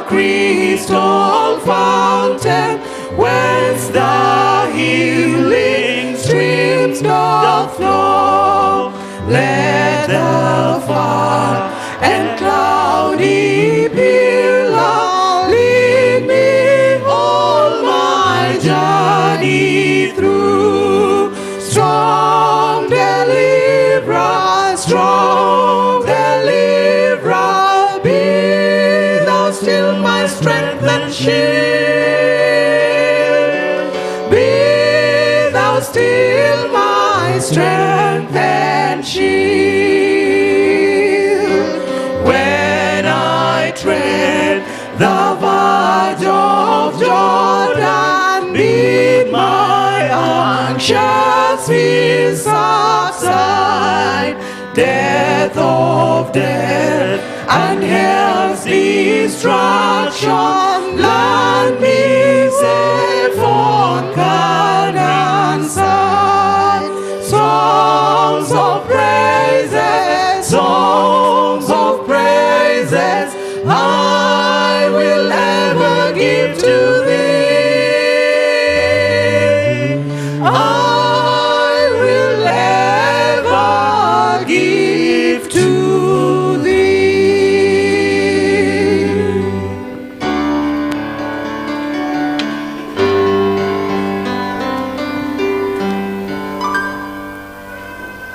Crystal fountain, whence the healing streams doth flow. Let the far and cloudy pillar lead me all my journey through. Strong deliverer, still my strength and shield. Be thou still my strength and shield. When I tread the verge of Jordan, bid my anxious fears subside. Death of death and hell's destruction, land me safe on Canaan's side. Songs of praises, I will ever give to thee. I will ever give to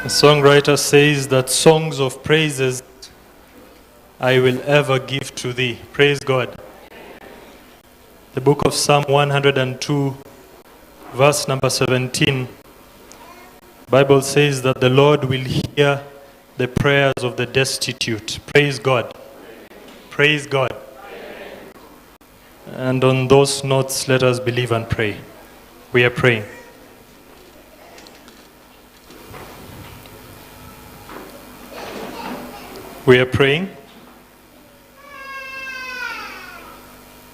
The songwriter says that songs of praises I will ever give to thee. Praise God. The book of Psalm 102, verse number 17. Bible says that the Lord will hear the prayers of the destitute. Praise God. Praise God. And on those notes, let us believe and pray. We are praying. We are praying.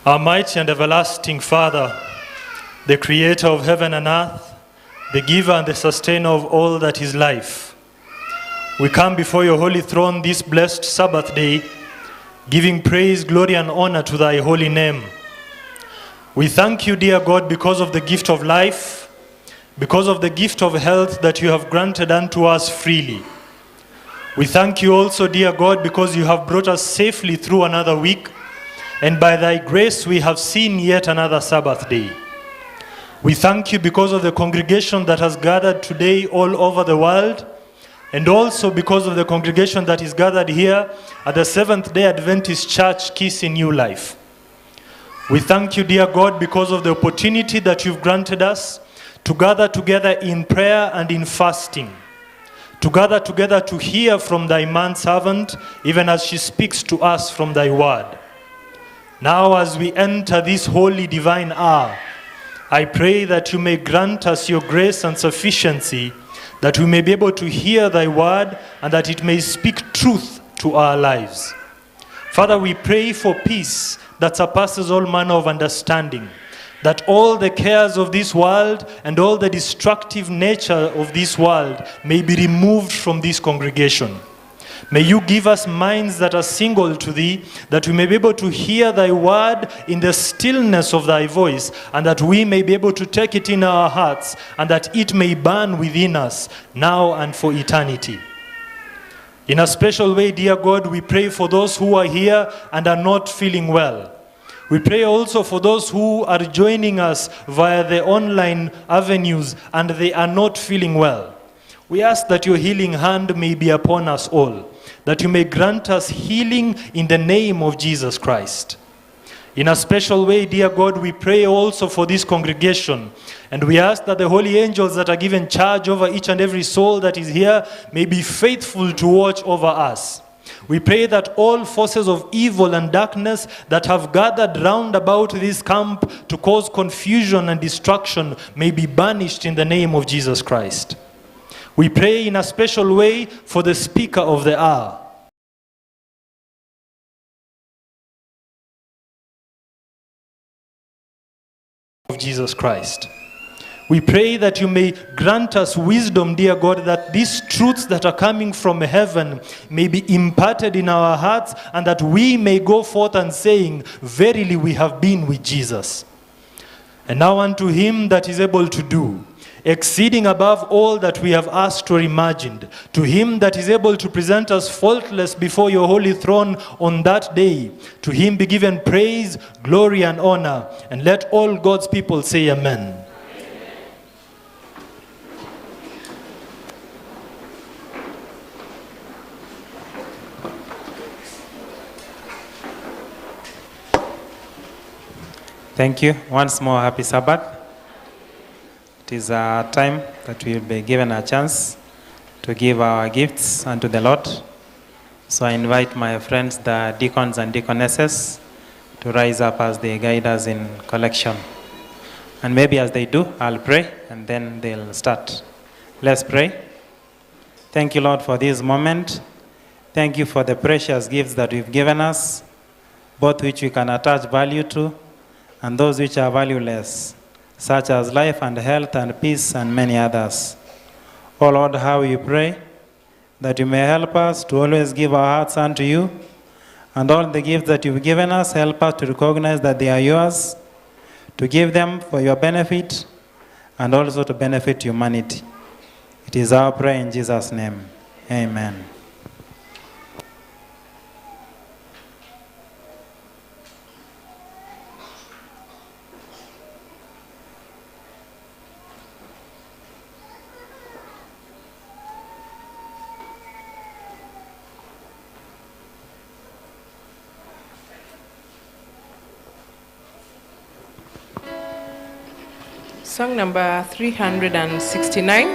Our mighty and everlasting Father, the creator of heaven and earth, the giver and the sustainer of all that is life, we come before your holy throne this blessed Sabbath day, giving praise, glory, and honor to thy holy name. We thank you, dear God, because of the gift of life, because of the gift of health that you have granted unto us freely. We thank you also, dear God, because you have brought us safely through another week, and by thy grace we have seen yet another Sabbath day. We thank you because of the congregation that has gathered today all over the world, and also because of the congregation that is gathered here at the Seventh-day Adventist Church, Kisii, Newlife. We thank you, dear God, because of the opportunity that you've granted us to gather together in prayer and in fasting, to gather together to hear from thy manservant, even as she speaks to us from thy word. Now, as we enter this holy divine hour, I pray that you may grant us your grace and sufficiency, that we may be able to hear thy word and that it may speak truth to our lives. Father, we pray for peace that surpasses all manner of understanding, that all the cares of this world and all the destructive nature of this world may be removed from this congregation. May you give us minds that are single to thee, that we may be able to hear thy word in the stillness of thy voice, and that we may be able to take it in our hearts, and that it may burn within us now and for eternity. In a special way, dear God, we pray for those who are here and are not feeling well. We pray also for those who are joining us via the online avenues and they are not feeling well. We ask that your healing hand may be upon us all, that you may grant us healing in the name of Jesus Christ. In a special way, dear God, we pray also for this congregation, and we ask that the holy angels that are given charge over each and every soul that is here may be faithful to watch over us. We pray that all forces of evil and darkness that have gathered round about this camp to cause confusion and destruction may be banished in the name of Jesus Christ. We pray in a special way for the speaker of the hour. Of Jesus Christ. We pray that you may grant us wisdom, dear God, that these truths that are coming from heaven may be imparted in our hearts, and that we may go forth and saying, verily we have been with Jesus. And now unto him that is able to do exceeding above all that we have asked or imagined, to him that is able to present us faultless before your holy throne on that day, to him be given praise, glory, and honor. And let all God's people say amen. Thank you. Once more, happy Sabbath. It is a time that we will be given a chance to give our gifts unto the Lord. So I invite my friends, the deacons and deaconesses, to rise up as they guide us in collection. And maybe as they do, I'll pray and then they'll start. Let's pray. Thank you, Lord, for this moment. Thank you for the precious gifts that you've given us, both which we can attach value to and those which are valueless, such as life and health and peace and many others. Oh Lord, how we pray that you may help us to always give our hearts unto you, and all the gifts that you've given us, help us to recognize that they are yours, to give them for your benefit, and also to benefit humanity. It is our prayer in Jesus' name. Amen. Song number 369.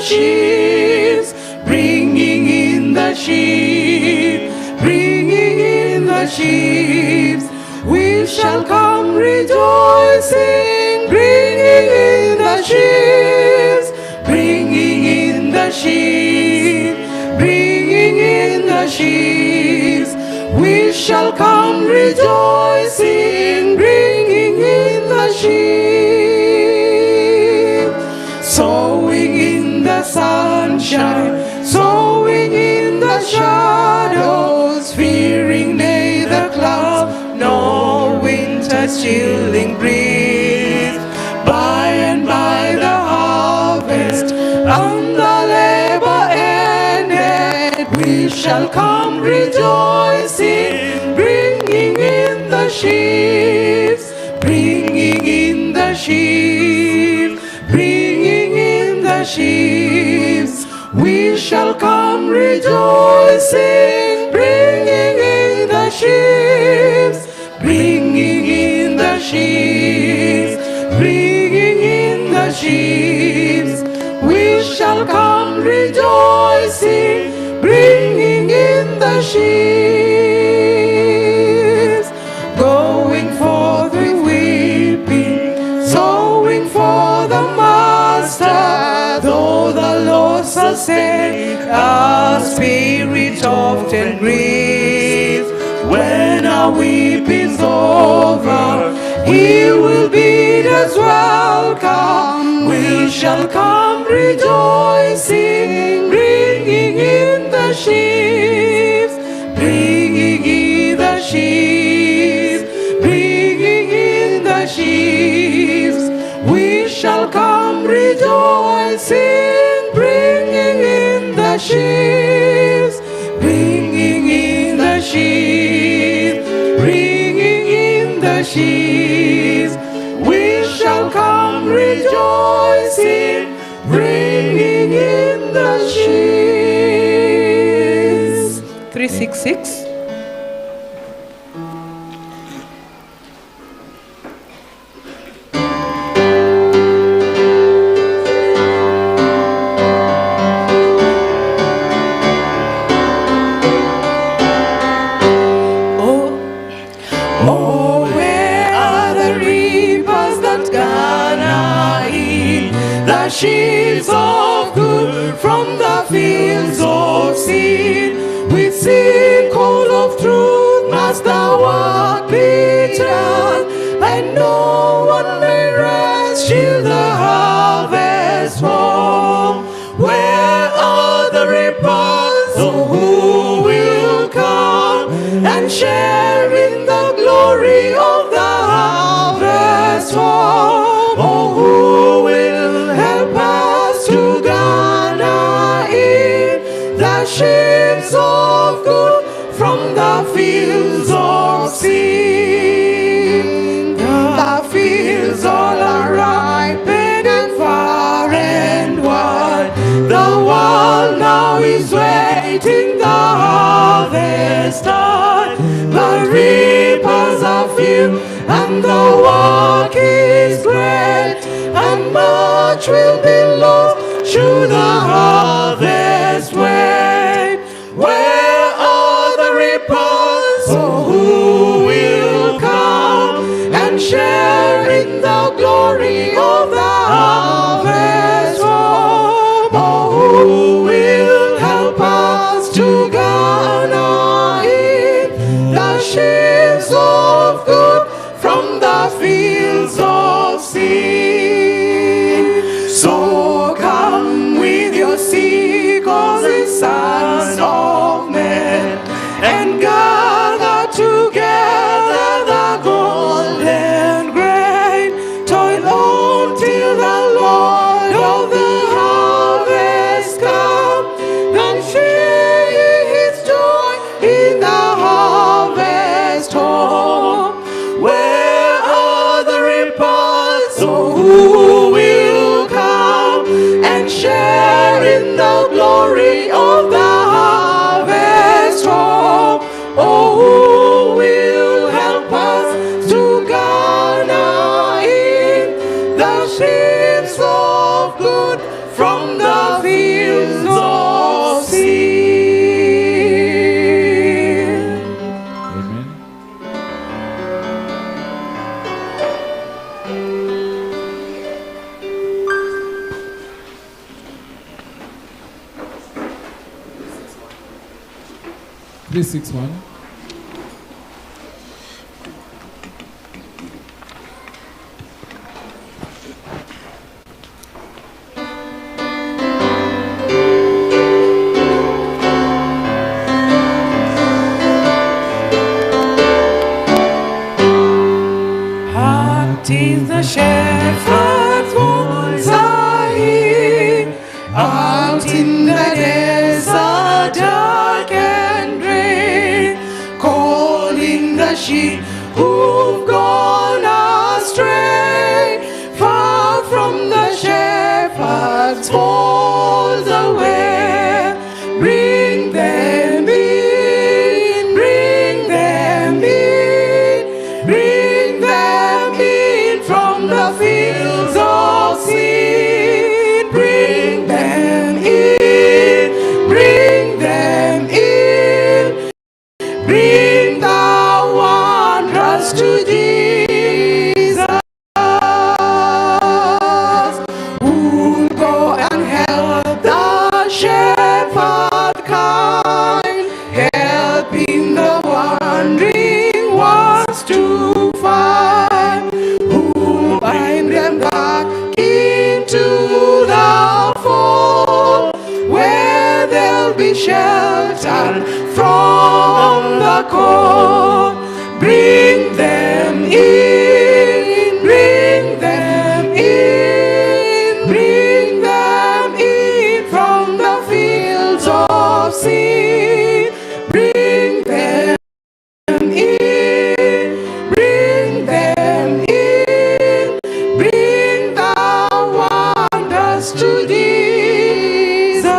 sheaves, bringing in the sheep, bringing in the sheaves. We shall come rejoicing, bringing in the sheaves, bringing in the sheep, bringing in the sheaves. We shall come rejoicing, bringing in the sheep. Sowing in the sunshine, sowing in the shadows, fearing neither clouds nor winter's chilling breeze. By and by the harvest and the labor ended, we shall come rejoicing, bringing in the sheaves, bringing in the sheaves, bringing in the sheaves. We shall come rejoicing, bringing in the sheaves, bringing in the sheaves, bringing in the sheaves. We shall come rejoicing, bringing in the sheaves. Going forth with weeping, sowing for the Master, though the loss of sin, our spirit often grieves. When our weeping's over, He will bid us welcome. We shall come rejoicing, bringing in the sheaves, bringing in the sheaves, bringing in the sheaves. We shall come rejoicing, bringing in the sheaves, bringing in the sheaves, bringing in the sheaves. We shall come rejoicing, bringing in the sheaves. 366. Oh, where are the reapers that gather in the sheaves of good from the fields of sin? With sickle of truth must the work be done, and no one may rest till the harvest home. Where are the reapers, oh, who will come and share in the glory of the harvest home? Oh, who will help us to gather in the sheaves of good from the fields of sin? The fields all are ripened and far and wide. The world now is waiting the harvest time. The reapers are few and the work is great, and much will be lost should the harvest wait. Where are the reapers, oh, who will come and share in the glory of the harvest home? Oh, who will help us to gather in the sheaves of good from the fields of sin? So come with your sickles and sons of men, and gather together the golden grain. Toil on till the Lord of the harvest come, and share ye His joy in the harvest home. Where are the reapers, oh, who will come and share in the glory of the harvest home? Oh, who will help us to gather in the sheaves of good from the fields 361. Tis the shepherd's voice I hear out in the desert dark and gray, calling the sheep who've gone astray, far from the shepherd's fold away. Bring them in, bring them in, bring them in from the fields of sin. Bring them in, bring them in, bring the wanderers to Jesus, who'll go and help the shepherd kind, helping the wandering ones to find, who bind them back into the fold, where they'll be sheltered from the cold. Bring them in, bring them in, bring them in from the fields of sin. Bring them in, bring them in, bring the wonders to Jesus.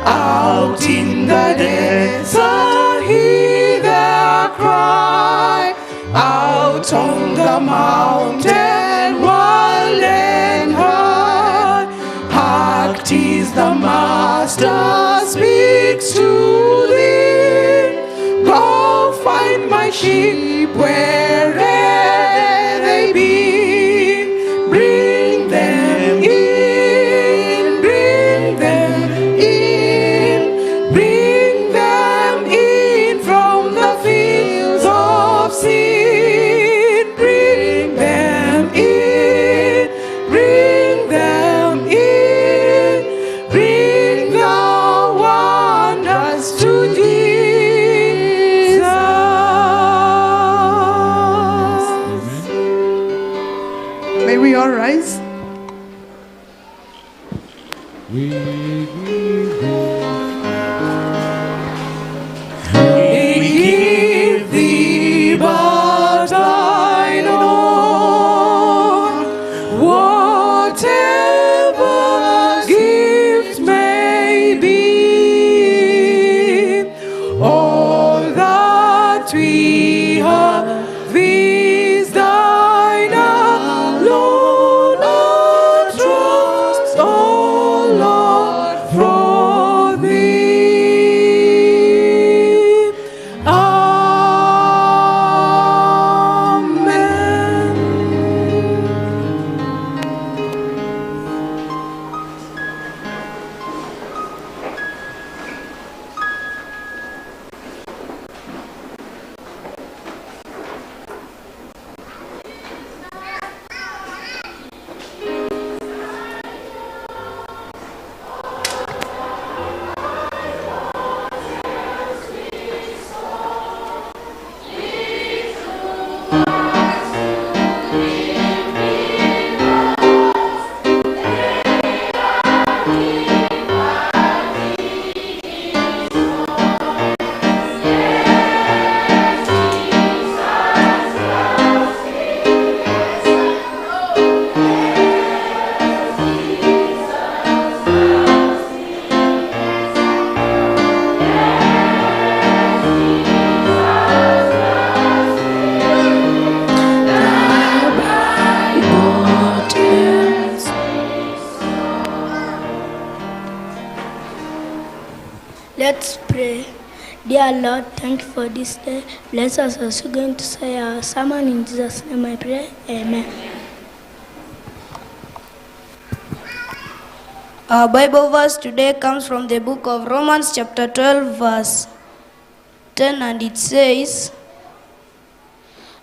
Out in the desert hear their cry, out on the mountain wild and high. Hark, 'tis the Master speaks to thee. Go find my sheep wherever they be. Bring them in, bring them in, bring them in from the fields of sin. Bring them in, bring them in, bring the wonders to Jesus. May we all rise? We give thee but thine own, whatever gift may be. All that we have is thine alone. Our trust, oh Lord, from thee. Amen. Let's pray. Dear Lord, thank you for this day. Bless us as we're going to say our sermon. In Jesus' name I pray. Amen. Our Bible verse today comes from the book of Romans chapter 12 verse 10, and it says,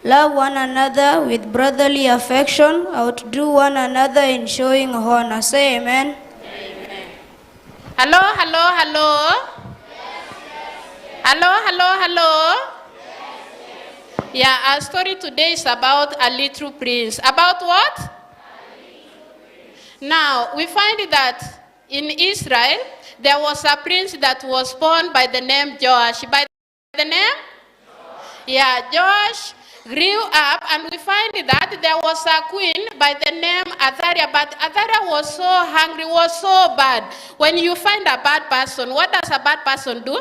"Love one another with brotherly affection, outdo one another in showing honor." Say amen. Hello, hello, hello. Hello, hello, hello. Yeah, our story today is about a little prince. About what? Now, we find that in Israel, there was a prince that was born by the name Joash. By the name? Yeah, Joash grew up, and we find that there was a queen by the name Athaliah, but Athaliah was so hungry, was so bad. When you find a bad person, what does a bad person do?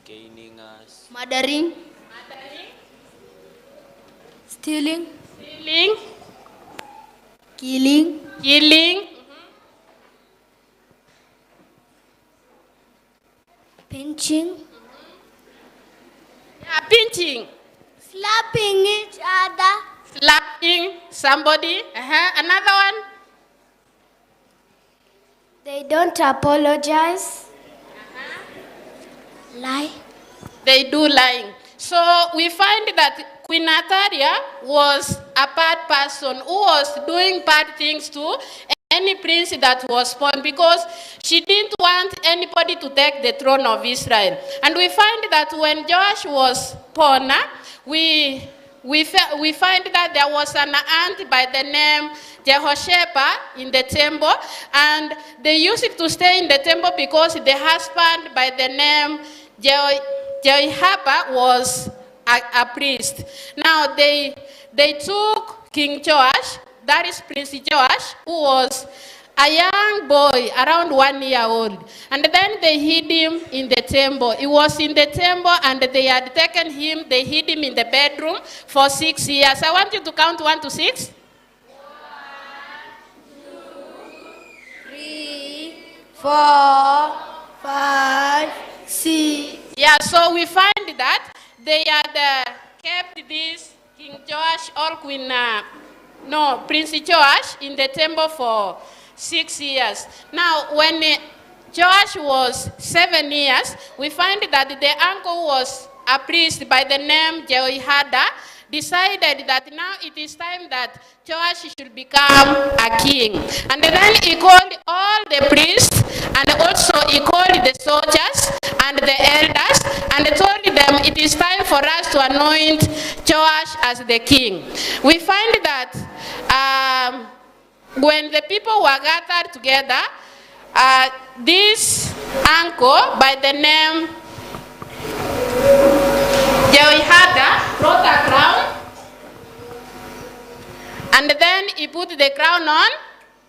Gaining us. Murdering, stealing, killing, pinching, Pinching, slapping each other, slapping somebody. Another one? they don't apologize, lie. They do lying. So we find that Queen Athaliah was a bad person who was doing bad things to any prince that was born, because she didn't want anybody to take the throne of Israel. And we find that when Joash was born, we find that there was an aunt by the name Jehoshaphat in the temple, and they used to stay in the temple because the husband by the name Jehoshaphat was a priest. Now they took King Joash, that is Prince Joash, who was a young boy around 1 year old, and then they hid him in the temple. He was in the temple, and they had taken him, they hid him in the bedroom for 6 years. I want you to count 1 to 6. 3, 4, 5, 6. Yeah, so we find that they had kept this King Joash or Prince Joash in the temple for 6 years. Now, when Joash was 7 years, we find that the uncle was a priest by the name Jehoiada, decided that now it is time that Joash should become a king. And then he called all the priests, and also he called the soldiers and the elders, and told them it is time for us to anoint Joash as the king. We find that when the people were gathered together, this uncle by the name Jehoiada brought a crown, and then he put the crown on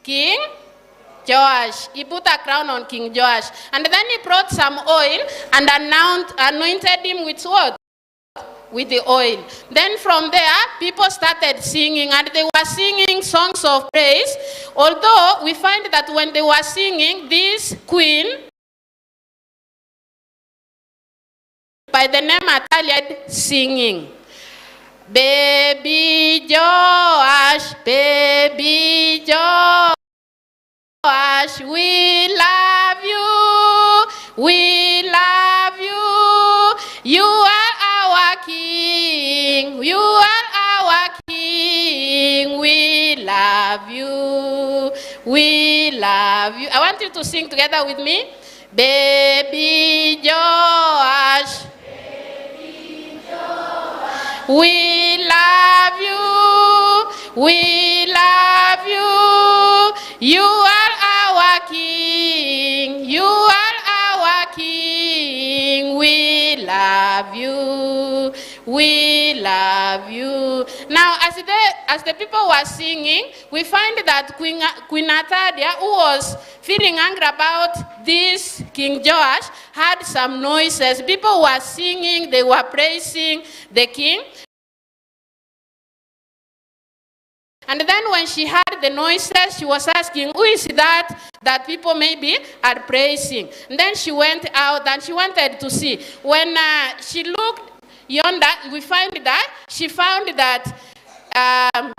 King Joash. He put a crown on King Joash, and then he brought some oil and anointed him with what? With the oil. Then from there, people started singing, and they were singing songs of praise. Although we find that when they were singing, this queen by the name Athaliah singing, "Baby Joash, baby Joash, we love you, we love you. You are our king, you are our king. We love you, we love you." I want you to sing together with me. Baby Joash, we love you, we love you. You are our king, you are our king. We love you, we love you. Now, as the people were singing, we find that Queen Athaliah, who was feeling angry about this King Joash, had some noises. People were singing, they were praising the king. And then when she heard the noises, she was asking, who is that people maybe are praising? And then she went out and she wanted to see. When she looked yonder, we find that she found that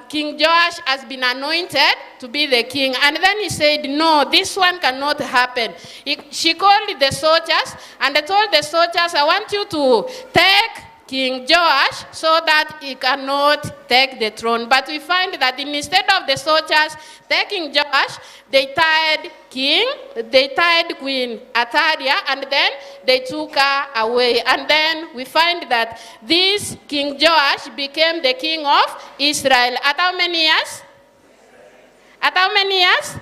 King Joash has been anointed to be the king. And then he said, no, this one cannot happen. She called the soldiers and told the soldiers, I want you to take King Joash so that he cannot take the throne. But we find that instead of the soldiers taking Joash, they tied Queen Atalia, and then they took her away. And then we find that this King Joash became the king of Israel. At how many years? At how many years?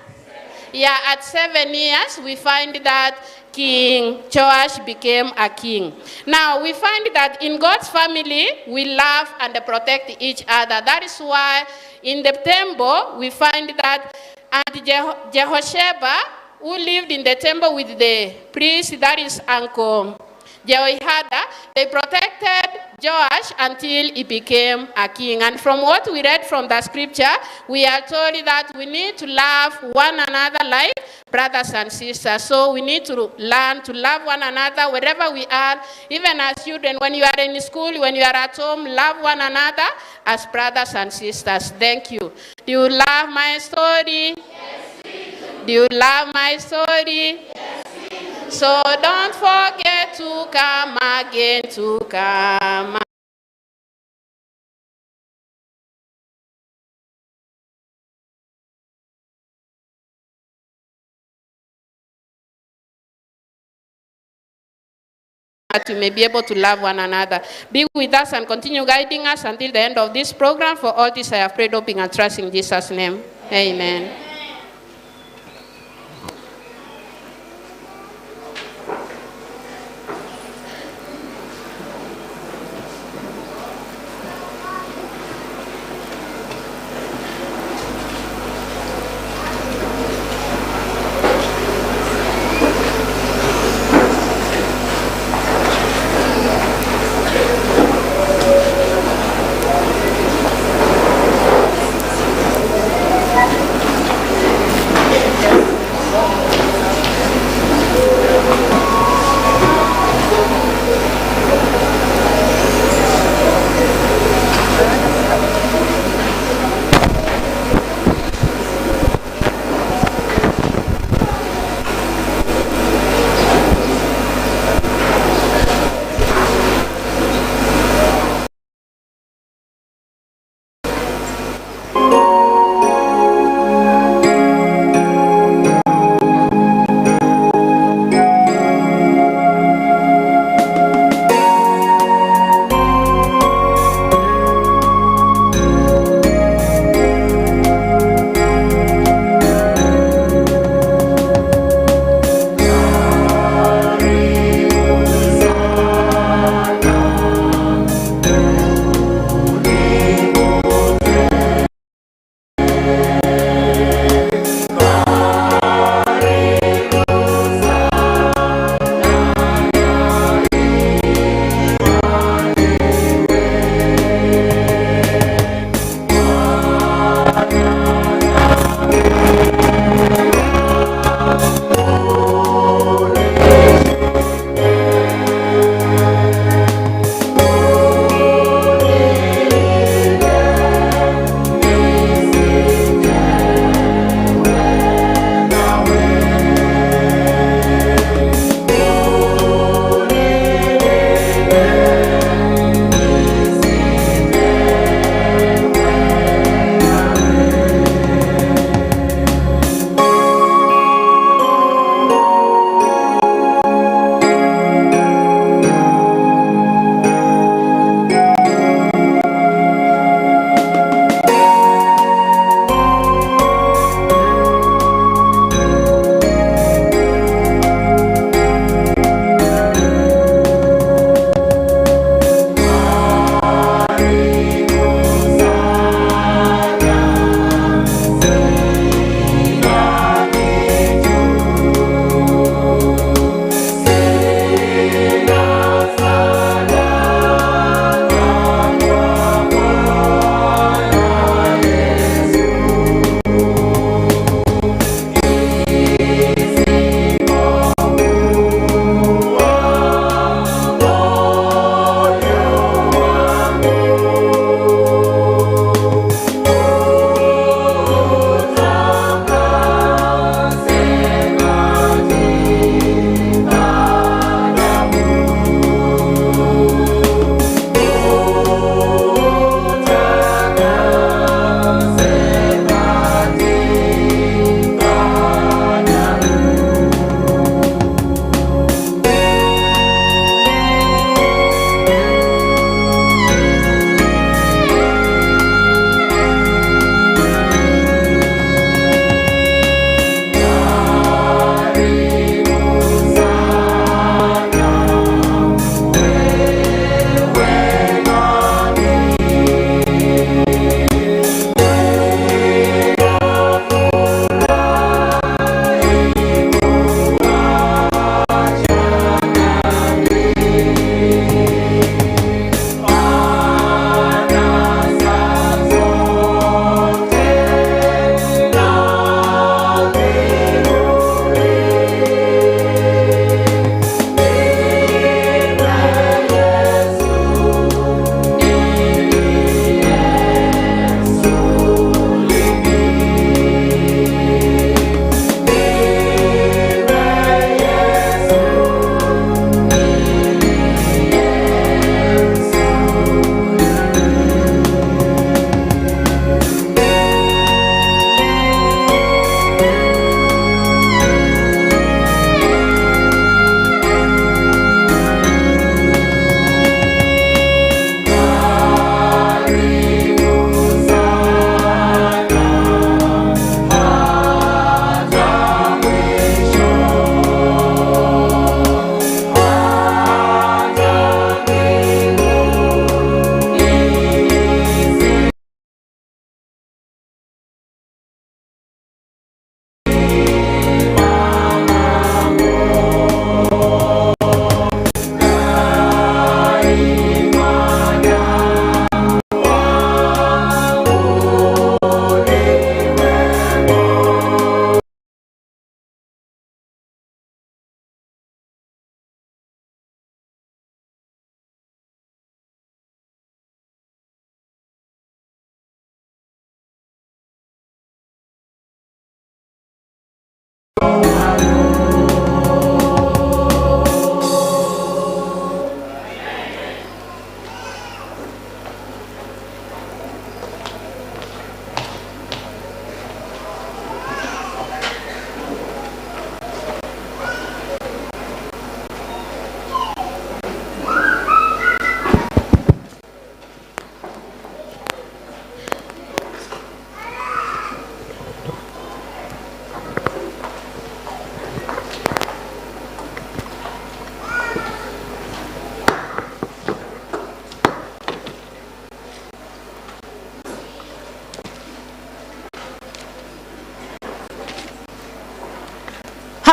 Yeah, at 7 years, we find that King Joash became a king. Now, we find that in God's family, we love and protect each other. That is why in the temple, we find that Jehosheba, who lived in the temple with the priest, that is Uncle Jehoiada, they protected Joash until he became a king. And from what we read from the scripture, we are told that we need to love one another like brothers and sisters. So we need to learn to love one another wherever we are, even as children. When you are in school, when you are at home, love one another as brothers and sisters. Thank you. Do you love my story? Yes, we do. Do you love my story? Yes. So don't forget to come again, to come. That we may be able to love one another. Be with us and continue guiding us until the end of this program. For all this I have prayed, hoping and trusting in Jesus' name. Amen.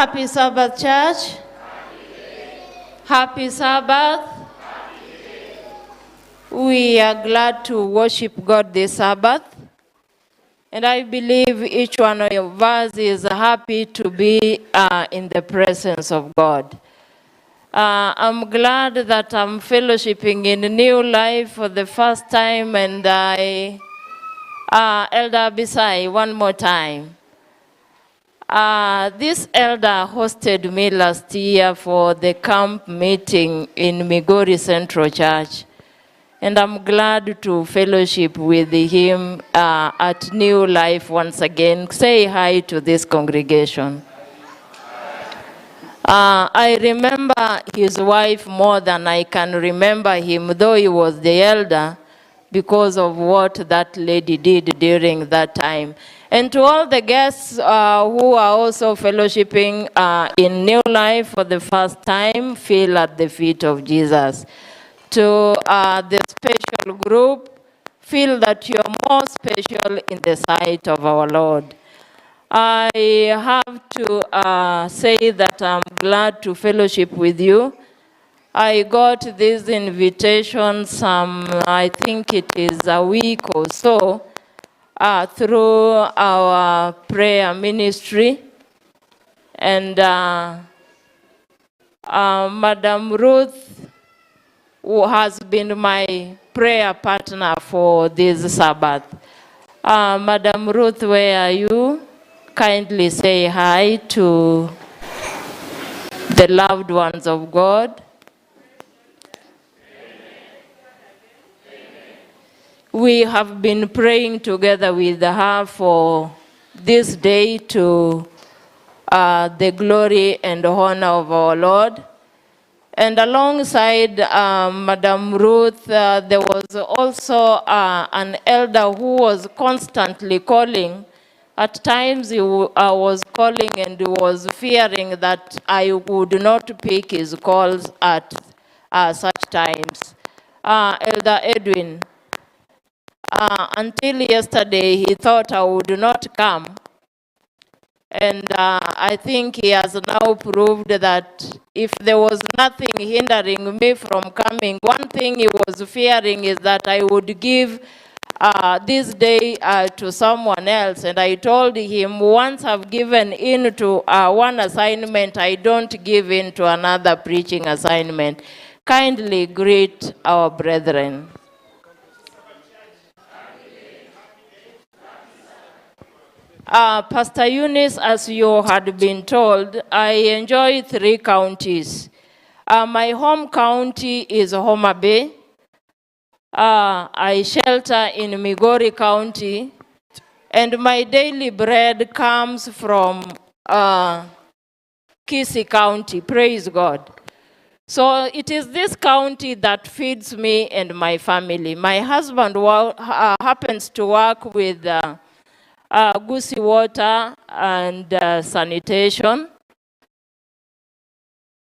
Happy Sabbath, church. Happy Sabbath. We are glad to worship God this Sabbath. And I believe each one of us is happy to be in the presence of God. I'm glad that I'm fellowshipping in Newlife for the first time, and Elder Bisai, one more time. This elder hosted me last year for the camp meeting in Migori Central Church. And I'm glad to fellowship with him at Newlife once again. Say hi to this congregation. I remember his wife more than I can remember him, though he was the elder, because of what that lady did during that time. And to all the guests who are also fellowshipping in Newlife for the first time, feel at the feet of Jesus. To the special group, feel that you're more special in the sight of our Lord. I have to say that I'm glad to fellowship with you. I got this invitation I think it is a week or so, through our prayer ministry. And Madam Ruth, who has been my prayer partner for this Sabbath. Madam Ruth, where are you? Kindly say hi to the loved ones of God. We have been praying together with her for this day to the glory and honor of our Lord. And alongside Madam Ruth, there was also an elder who was constantly calling. At times he was calling and was fearing that I would not pick his calls at such times. Elder Edwin, until yesterday he thought I would not come. And I think he has now proved that if there was nothing hindering me from coming, one thing he was fearing is that I would give this day to someone else. And I told him, once I've given in to one assignment, I don't give in to another preaching assignment. Kindly greet our brethren. Pastor Eunice, as you had been told, I enjoy 3 counties. My home county is Homa Bay. I shelter in Migori County. And my daily bread comes from Kisii County. Praise God. So it is this county that feeds me and my family. My husband happens to work with Kisii water and sanitation.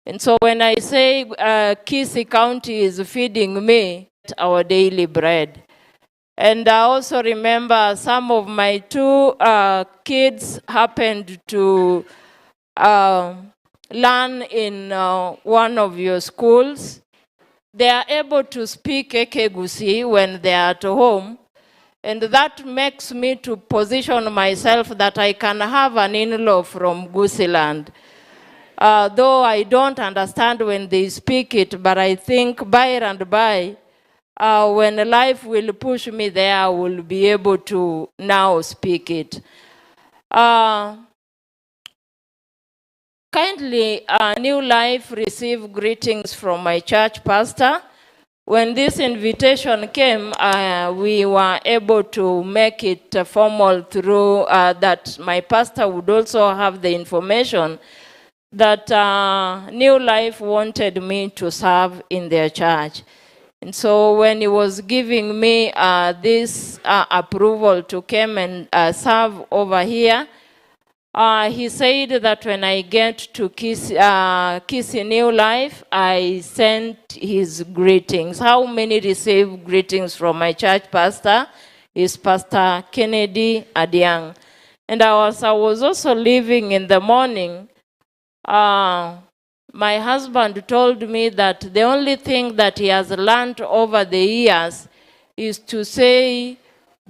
And so when I say Kisii County is feeding me our daily bread. And I also remember some of my 2 kids happened to learn in one of your schools. They are able to speak Kisii when they are at home. And that makes me to position myself that I can have an in-law from Kisii land. Though I don't understand when they speak it, but I think by and by, when life will push me there, I will be able to now speak it. Kindly, New Life receive greetings from my church pastor. When this invitation came, we were able to make it formal through that my pastor would also have the information that New Life wanted me to serve in their church. And so when he was giving me this approval to come and serve over here, he said that when I get to Kisii New Life, I sent his greetings. How many receive greetings from my church pastor? Is Pastor Kennedy Adiang. And as I was also leaving in the morning, my husband told me that the only thing that he has learned over the years is to say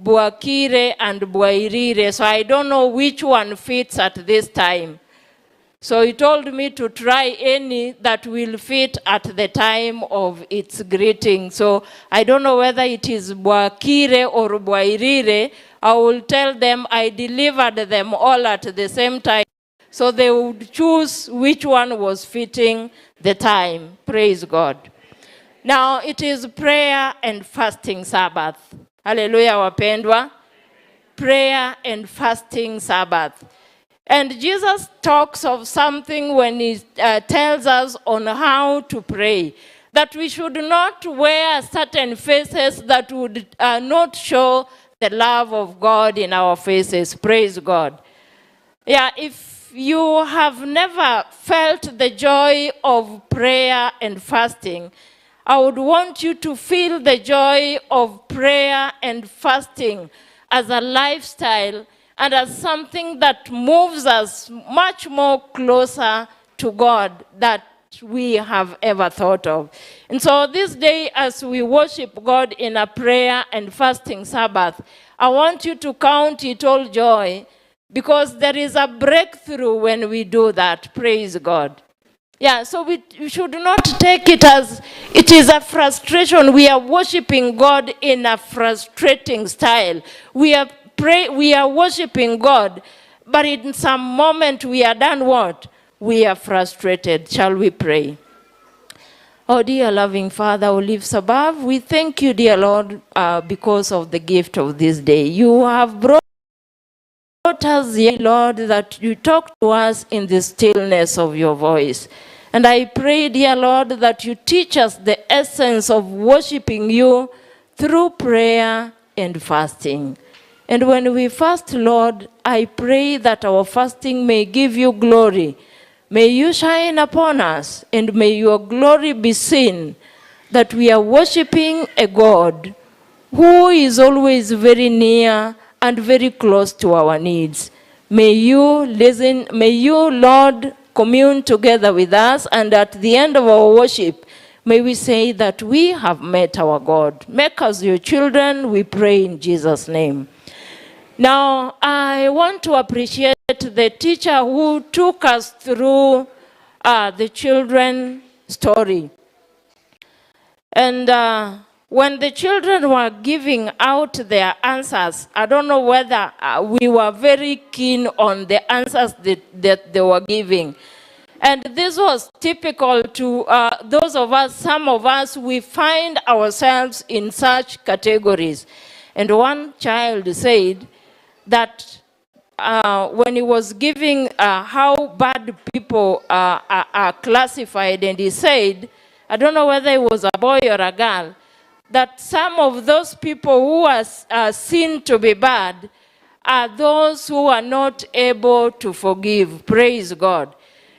Buakire and Buairire. So I don't know which one fits at this time. So he told me to try any that will fit at the time of its greeting. So I don't know whether it is Buakire or Buairire. I will tell them I delivered them all at the same time. So they would choose which one was fitting the time. Praise God. Now it is prayer and fasting Sabbath. Hallelujah, wapendwa. Prayer and fasting Sabbath. And Jesus talks of something when he tells us on how to pray. That we should not wear certain faces that would not show the love of God in our faces. Praise God. Yeah, if you have never felt the joy of prayer and fasting, I would want you to feel the joy of prayer and fasting as a lifestyle and as something that moves us much more closer to God that we have ever thought of. And so this day, as we worship God in a prayer and fasting Sabbath, I want you to count it all joy, because there is a breakthrough when we do that. Praise God. Yeah, so we should not take it as it is a frustration. We are worshiping God in a frustrating style. We are worshiping God, but in some moment we are done what? We are frustrated. Shall we pray? Oh, dear loving Father who lives above, we thank you, dear Lord, because of the gift of this day. You have brought us here, Lord, that you talk to us in the stillness of your voice. And I pray, dear Lord, that you teach us the essence of worshiping you through prayer and fasting. And when we fast, Lord, I pray that our fasting may give you glory. May you shine upon us, and may your glory be seen, that we are worshiping a God who is always very near and very close to our needs. May you listen, may you, Lord, commune together with us, and at the end of our worship, may we say that we have met our God. Make us your children, we pray in Jesus' name. Now, I want to appreciate the teacher who took us through the children's story. And when the children were giving out their answers, I don't know whether we were very keen on the answers that they were giving. And this was typical to those of us, some of us, we find ourselves in such categories. And one child said that when he was giving how bad people are classified, and he said, I don't know whether it was a boy or a girl, that some of those people who are seen to be bad are those who are not able to forgive. Praise God.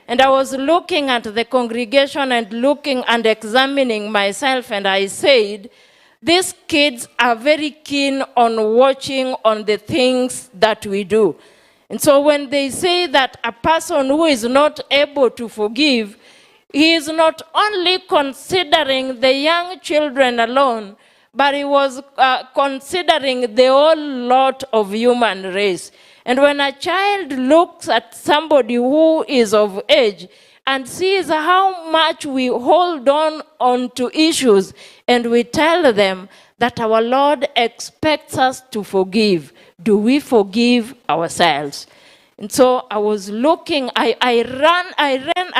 And I was looking at the congregation and looking and examining myself, and I said, these kids are very keen on watching on the things that we do. And so when they say that a person who is not able to forgive, he is not only considering the young children alone, but he was considering the whole lot of human race. And when a child looks at somebody who is of age and sees how much we hold on to issues, and we tell them that our Lord expects us to forgive, do we forgive ourselves? And so I was looking, I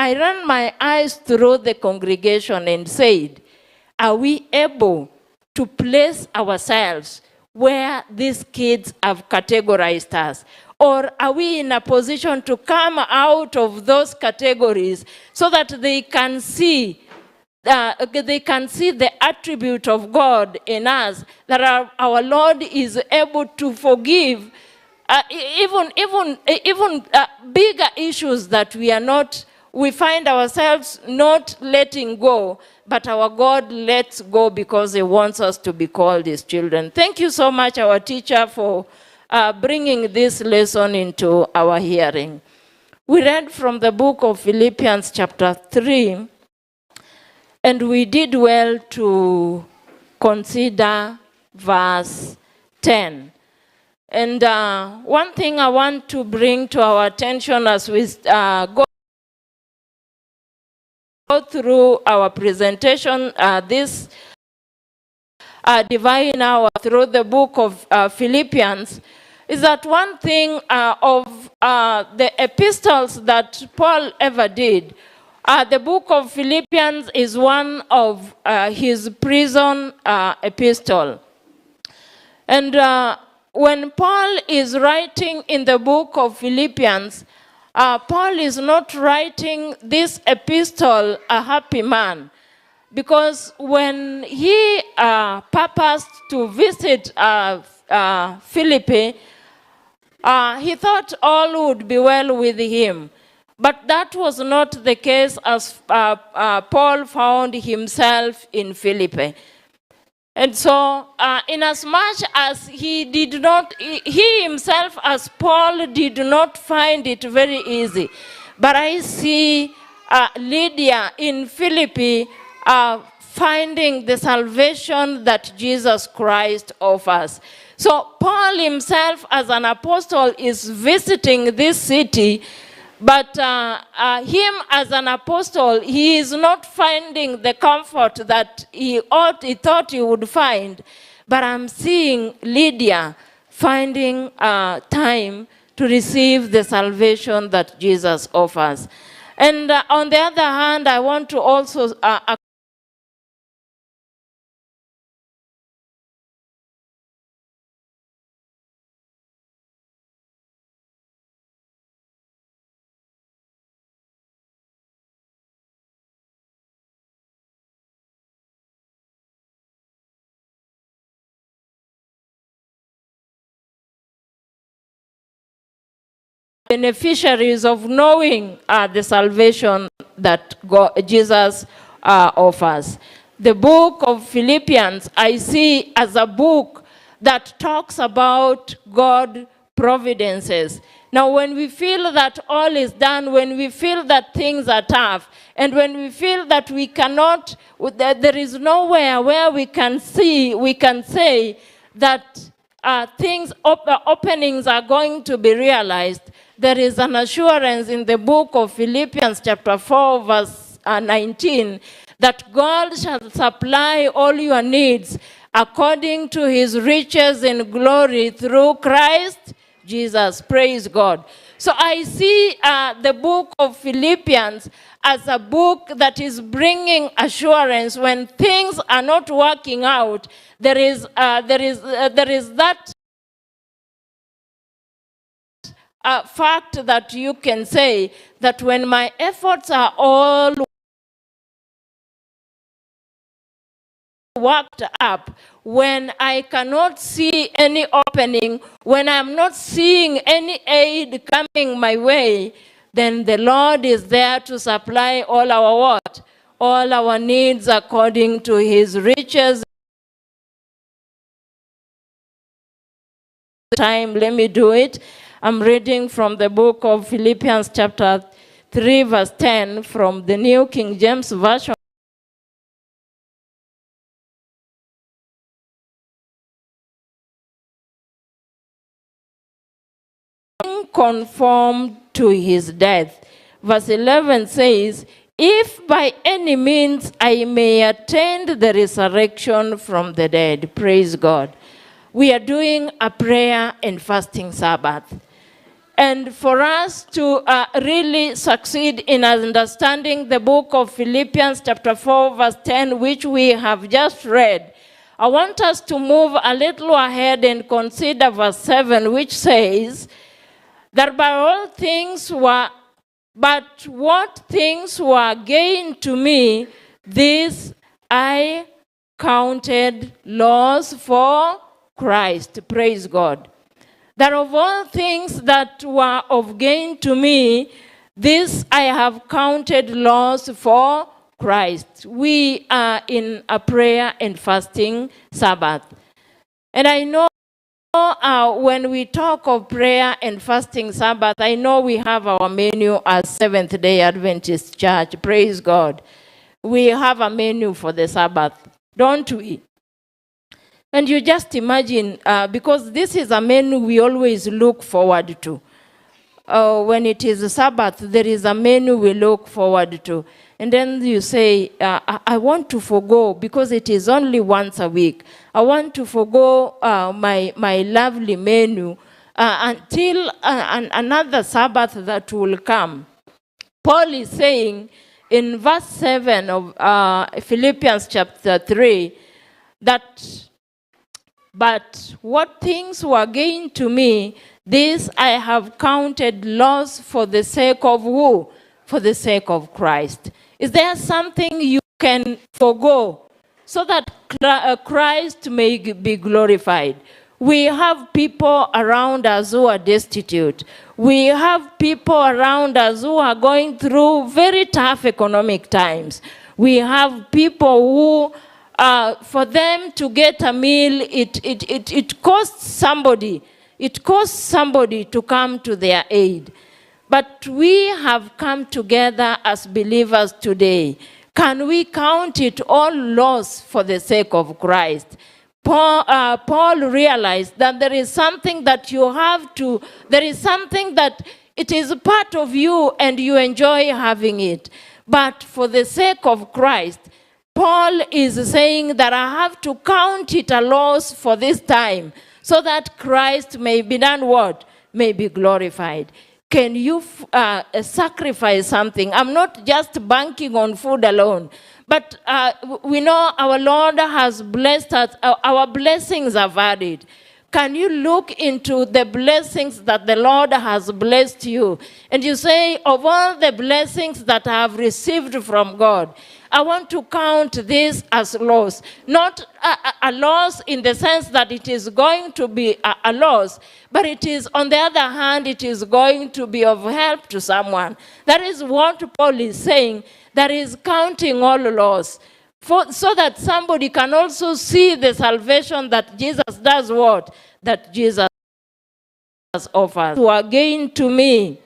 ran my eyes through the congregation and said, are we able to place ourselves where these kids have categorized us? Or are we in a position to come out of those categories so that they can see the attribute of God in us, that our Lord is able to forgive even bigger issues that we find ourselves not letting go, but our God lets go because he wants us to be called his children. Thank you so much, our teacher, for bringing this lesson into our hearing. We read from the book of Philippians chapter 3, and we did well to consider verse 10. And one thing I want to bring to our attention as we go through our presentation this divine hour through the book of Philippians is that one thing of the epistles that Paul ever did, the book of Philippians is one of his prison epistle. And when Paul is writing in the book of Philippians, Paul is not writing this epistle a happy man. Because when he purposed to visit Philippi, he thought all would be well with him. But that was not the case as Paul found himself in Philippi. And so, inasmuch as he himself, as Paul, did not find it very easy, but I see Lydia in Philippi finding the salvation that Jesus Christ offers. So Paul himself, as an apostle, is visiting this city, but him as an apostle, he is not finding the comfort that he thought he would find. But I'm seeing Lydia finding time to receive the salvation that Jesus offers. And on the other hand, I want to also beneficiaries of knowing the salvation that Jesus offers. The book of Philippians I see as a book that talks about God providences. Now, when we feel that all is done, when we feel that things are tough, and when we feel that we cannot, that there is nowhere where we can say that openings are going to be realized, there is an assurance in the book of Philippians chapter 4 verse 19 that God shall supply all your needs according to his riches in glory through Christ Jesus. Praise God. So I see the book of Philippians as a book that is bringing assurance when things are not working out. There is that fact that you can say that when my efforts are all worked up, when I cannot see any opening, when I'm not seeing any aid coming my way, then the Lord is there to supply all our what? All our needs according to his riches. Let me do it. I'm reading from the book of Philippians chapter 3 verse 10 from the New King James Version. Conformed to his death. Verse 11 says, if by any means I may attain the resurrection from the dead. Praise God. We are doing a prayer and fasting Sabbath. And for us to really succeed in understanding the book of Philippians chapter 4 verse 10, which we have just read, I want us to move a little ahead and consider verse 7, which says that but what things were gained to me, this I counted loss for Christ. Praise God. That of all things that were of gain to me, this I have counted loss for Christ. We are in a prayer and fasting Sabbath. And I know when we talk of prayer and fasting Sabbath, I know we have our menu as Seventh-day Adventist Church. Praise God. We have a menu for the Sabbath, don't we? And you just imagine, because this is a menu we always look forward to. When it is a Sabbath, there is a menu we look forward to. And then you say, I want to forgo, because it is only once a week. I want to forgo my lovely menu until another Sabbath that will come. Paul is saying in verse 7 of Philippians chapter 3, that but what things were gained to me, this I have counted loss for the sake of who? For the sake of Christ. Is there something you can forgo so that Christ may be glorified? We have people around us who are destitute. We have people around us who are going through very tough economic times. We have people who for them to get a meal, it costs somebody. It costs somebody to come to their aid. But we have come together as believers today. Can we count it all loss for the sake of Christ? Paul realized that there is something that you have to, there is something that it is part of you and you enjoy having it. But for the sake of Christ, Paul is saying that I have to count it a loss for this time so that Christ may be done what? May be glorified. Can you sacrifice something? I'm not just banking on food alone, but we know our Lord has blessed us. Our blessings are varied. Can you look into the blessings that the Lord has blessed you? And you say, of all the blessings that I have received from God, I want to count this as loss. Not a loss in the sense that it is going to be a loss, but it is, on the other hand, it is going to be of help to someone. That is what Paul is saying, that is counting all loss. So that somebody can also see the salvation that Jesus does what? That Jesus offers. To again to me,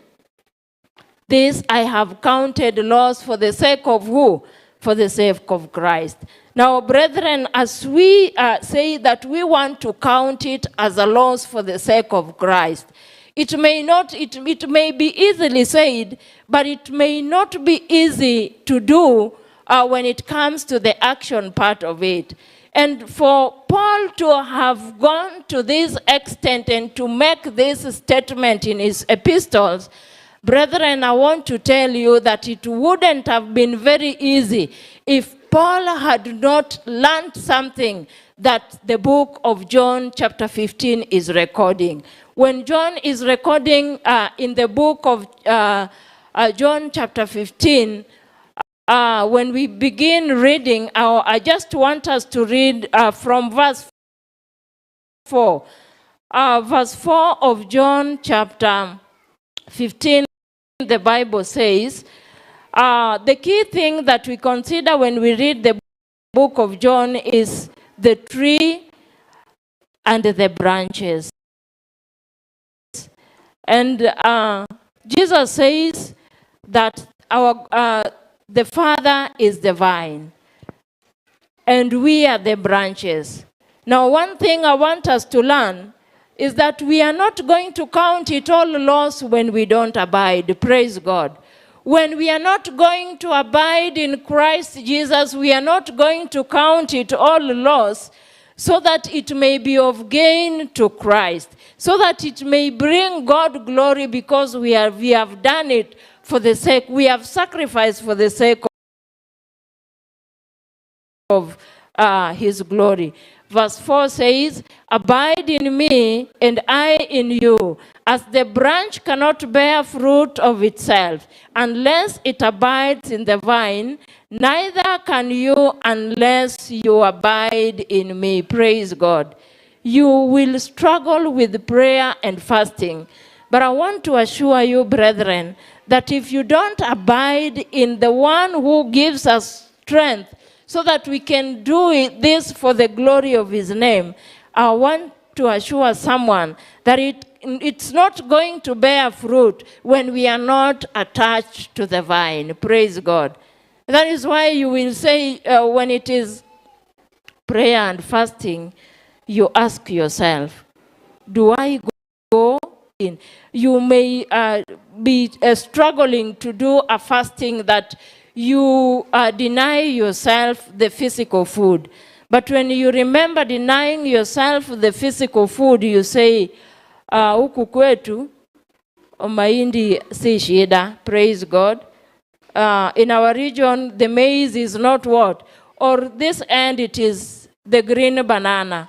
this I have counted loss for the sake of who? For the sake of Christ. Now, brethren, as we say that we want to count it as a loss for the sake of Christ, it may be easily said, but it may not be easy to do when it comes to the action part of it. And for Paul to have gone to this extent and to make this statement in his epistles, brethren, I want to tell you that it wouldn't have been very easy if Paul had not learned something that the book of John chapter 15 is recording. When John is recording in the book of John chapter 15, when we begin reading, I just want us to read from verse 4. Verse 4 of John chapter 15, the Bible says, the key thing that we consider when we read the book of John is the tree and the branches. And Jesus says that the Father is the vine, and we are the branches. Now, one thing I want us to learn is that we are not going to count it all loss when we don't abide. Praise God. When we are not going to abide in Christ Jesus, we are not going to count it all loss so that it may be of gain to Christ, so that it may bring God glory, because we have done it for the sake, we have sacrificed for the sake of his glory. Verse 4 says, abide in me and I in you, as the branch cannot bear fruit of itself unless it abides in the vine, neither can you unless you abide in me. Praise God. You will struggle with prayer and fasting. But I want to assure you, brethren, that if you don't abide in the one who gives us strength so that we can do this for the glory of his name, I want to assure someone that it's not going to bear fruit when we are not attached to the vine. Praise God. That is why you will say, when it is prayer and fasting, you ask yourself, do I go in? You may be struggling to do a fasting that you deny yourself the physical food. But when you remember denying yourself the physical food, you say, huku kwetu, mahindi si shida, praise God. In our region, the maize is not what? Or this end, it is the green banana.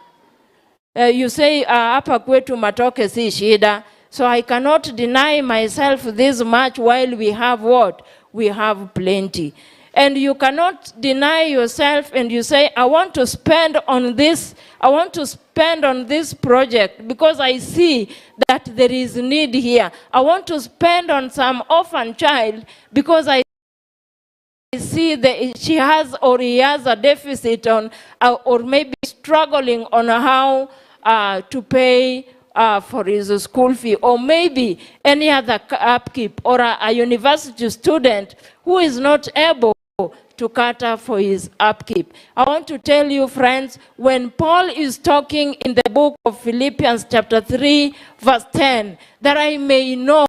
You say, hapa kwetu matoke si shida. So I cannot deny myself this much while we have what? We have plenty. And you cannot deny yourself and you say, I want to spend on this project because I see that there is need here. I want to spend on some orphan child because I see that she has or he has a deficit on, or maybe struggling on how to pay for his school fee, or maybe any other upkeep, or a university student who is not able to cater for his upkeep. I want to tell you, friends, when Paul is talking in the book of Philippians chapter 3, verse 10, that I may know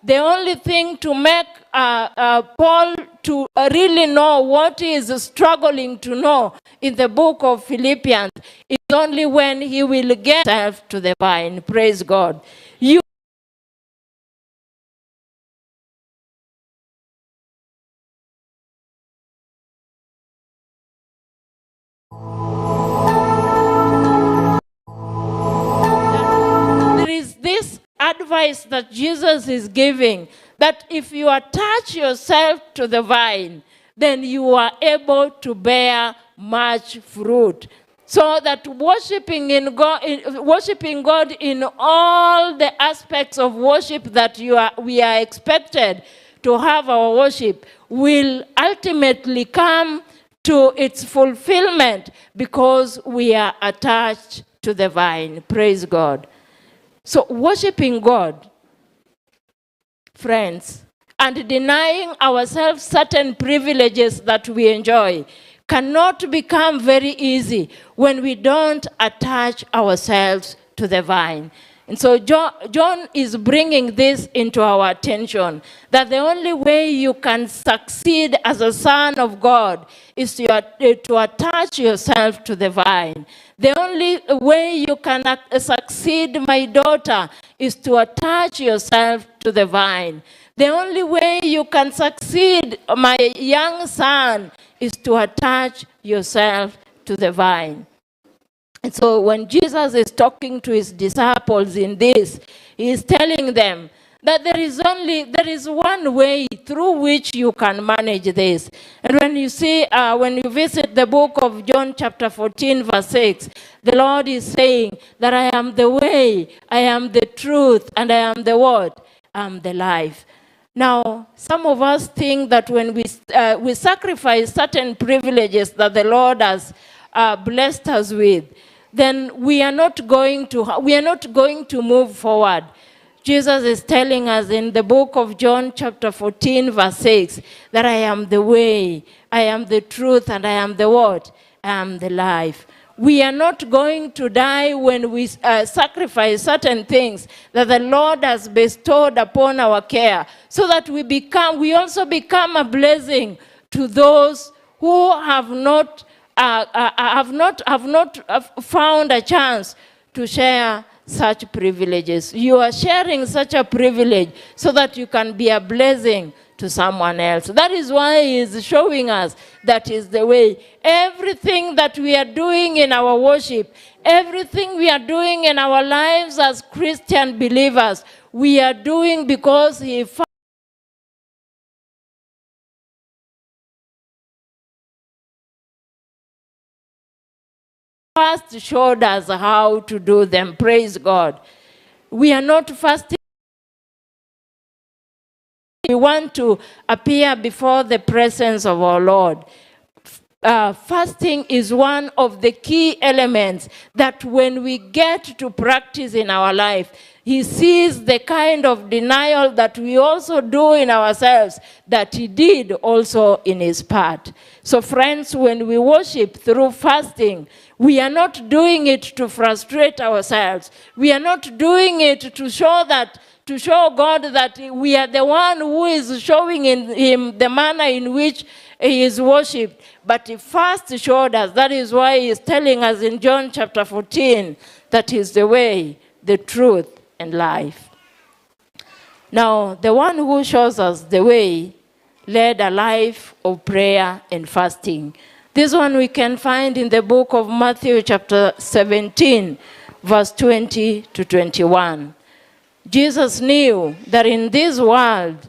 the only thing to make Paul to really know what he is struggling to know in the book of Philippians is only when he will get himself to the vine. Praise God. You there is this advice that Jesus is giving, that if you attach yourself to the vine, then you are able to bear much fruit. So that worshiping God in all the aspects of worship that we are expected to have our worship will ultimately come to its fulfillment because we are attached to the vine. Praise God. So worshiping God, friends, and denying ourselves certain privileges that we enjoy cannot become very easy when we don't attach ourselves to the vine. And so John is bringing this into our attention, that the only way you can succeed as a son of God is to attach yourself to the vine. The only way you can succeed, my daughter, is to attach yourself to the vine. The only way you can succeed, my young son, is to attach yourself to the vine. And so when Jesus is talking to his disciples in this, he is telling them that there is one way through which you can manage this. And when you see, when you visit the book of John chapter 14 verse 6, the Lord is saying that I am the way, I am the truth, and I am the what? I am the life. Now, some of us think that when we sacrifice certain privileges that the Lord has blessed us with, then we are not going to move forward. Jesus is telling us in the book of John chapter 14 verse 6 that I am the way, I am the truth, and I am the what? I am the life. We are not going to die when we sacrifice certain things that the Lord has bestowed upon our care, so that we also become a blessing to those who have not found a chance to share such privileges. You are sharing such a privilege so that you can be a blessing to someone else. That is why he is showing us that is the way. Everything that we are doing in our worship, everything we are doing in our lives as Christian believers, we are doing because he first showed us how to do them. Praise God. We are not fasting. We want to appear before the presence of our Lord. Fasting is one of the key elements that when we get to practice in our life, he sees the kind of denial that we also do in ourselves that he did also in his part. So friends, when we worship through fasting, we are not doing it to frustrate ourselves. We are not doing it to show God that we are the one who is showing in him the manner in which he is worshipped. But he first showed us. That is why he is telling us in John chapter 14 that he is the way, the truth, and life. Now, the one who shows us the way led a life of prayer and fasting. This one we can find in the book of Matthew chapter 17, verse 20 to 21. Jesus knew that in this world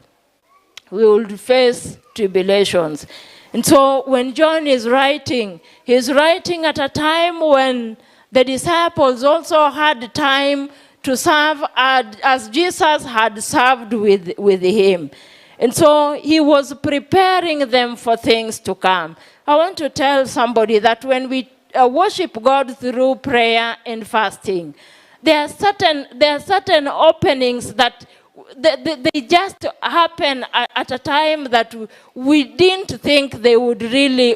we would face tribulations. And so when John is writing, he's writing at a time when the disciples also had time to serve as Jesus had served with him. And so he was preparing them for things to come. I want to tell somebody that when we worship God through prayer and fasting, there are certain openings that they just happen at a time that we didn't think we would really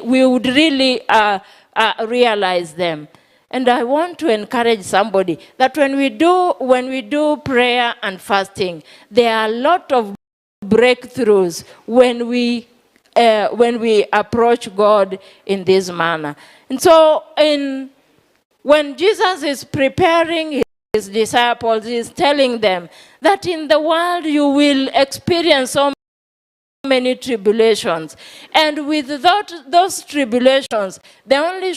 realize them. And I want to encourage somebody that when we do prayer and fasting, there are a lot of breakthroughs when we approach God in this manner. And so when Jesus is preparing his disciples, he is telling them that in the world you will experience so many tribulations. And with those tribulations, the only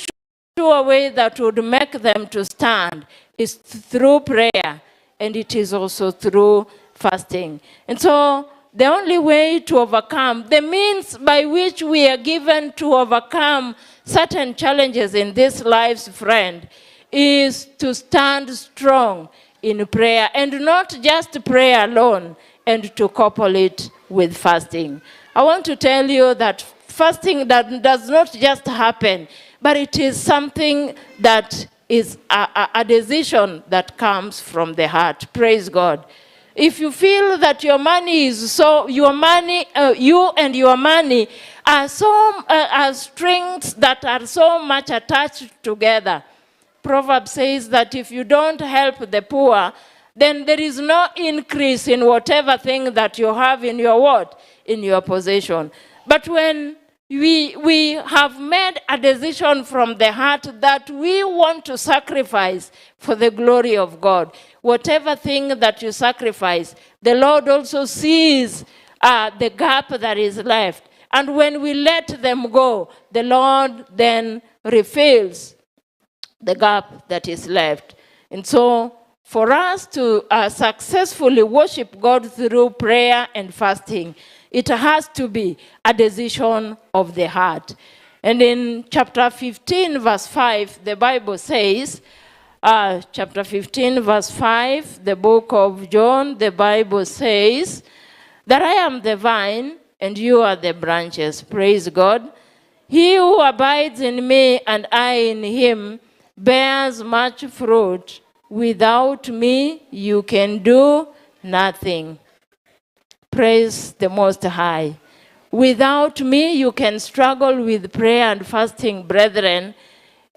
sure way that would make them to stand is through prayer, and it is also through fasting. And so the only way to overcome, the means by which we are given to overcome certain challenges in this lives, friend, is to stand strong in prayer, and not just prayer alone, and to couple it with fasting. I want to tell you that fasting does not just happen, but it is something that is a decision that comes from the heart. Praise God. If you feel that you and your money are strings that are so much attached together, Proverbs says that if you don't help the poor, then there is no increase in whatever thing that you have in your possession. But when we have made a decision from the heart that we want to sacrifice for the glory of God, whatever thing that you sacrifice, the Lord also sees the gap that is left. And when we let them go, the Lord then refills the gap that is left. And so for us to successfully worship God through prayer and fasting, it has to be a decision of the heart. And in chapter 15, verse 5, the Bible says, chapter 15, verse 5, the book of John, the Bible says, that I am the vine and you are the branches. Praise God. He who abides in me and I in him bears much fruit. Without me, you can do nothing. Praise the Most High. Without me, you can struggle with prayer and fasting, brethren,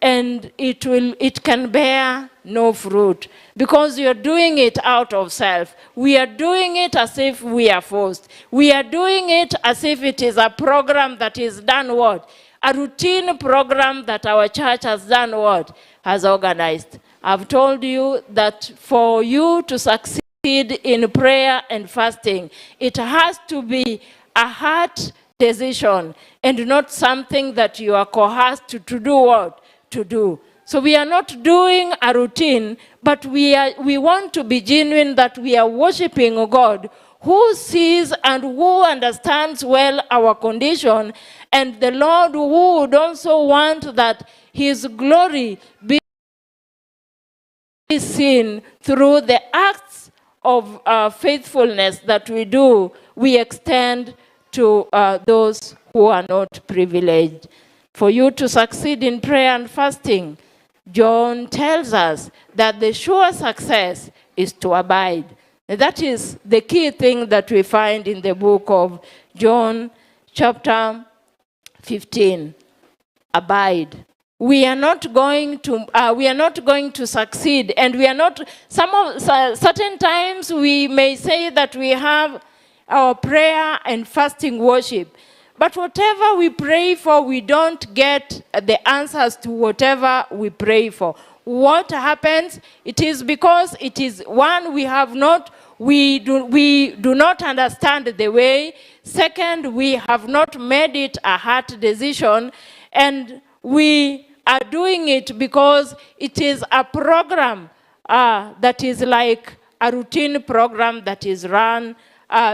and it can bear no fruit, because you're doing it out of self. We are doing it as if we are forced. We are doing it as if it is a program that is done what? A routine program that our church has done what? Has organized. I've told you that for you to succeed in prayer and fasting, it has to be a heart decision and not something that you are coerced to do what? To do. So we are not doing a routine, but we want to be genuine, that we are worshiping a God who sees and who understands well our condition, and the Lord who would also want that his glory be seen through the acts of faithfulness that we do, we extend to those who are not privileged. For you to succeed in prayer and fasting, John tells us that the sure success is to abide. That is the key thing that we find in the book of John, chapter 15. Abide. We are not going to succeed, and we are not. Certain times we may say that we have our prayer and fasting worship, but whatever we pray for, we don't get the answers to whatever we pray for. What happens? It is because it is one, we do not understand the way. Second, we have not made it a heart decision, and we are doing it because it is a program that is like a routine program that is run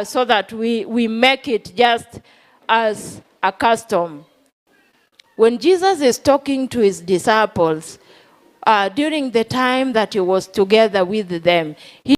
so that we make it just as a custom. When Jesus is talking to his disciples, during the time that he was together with them, he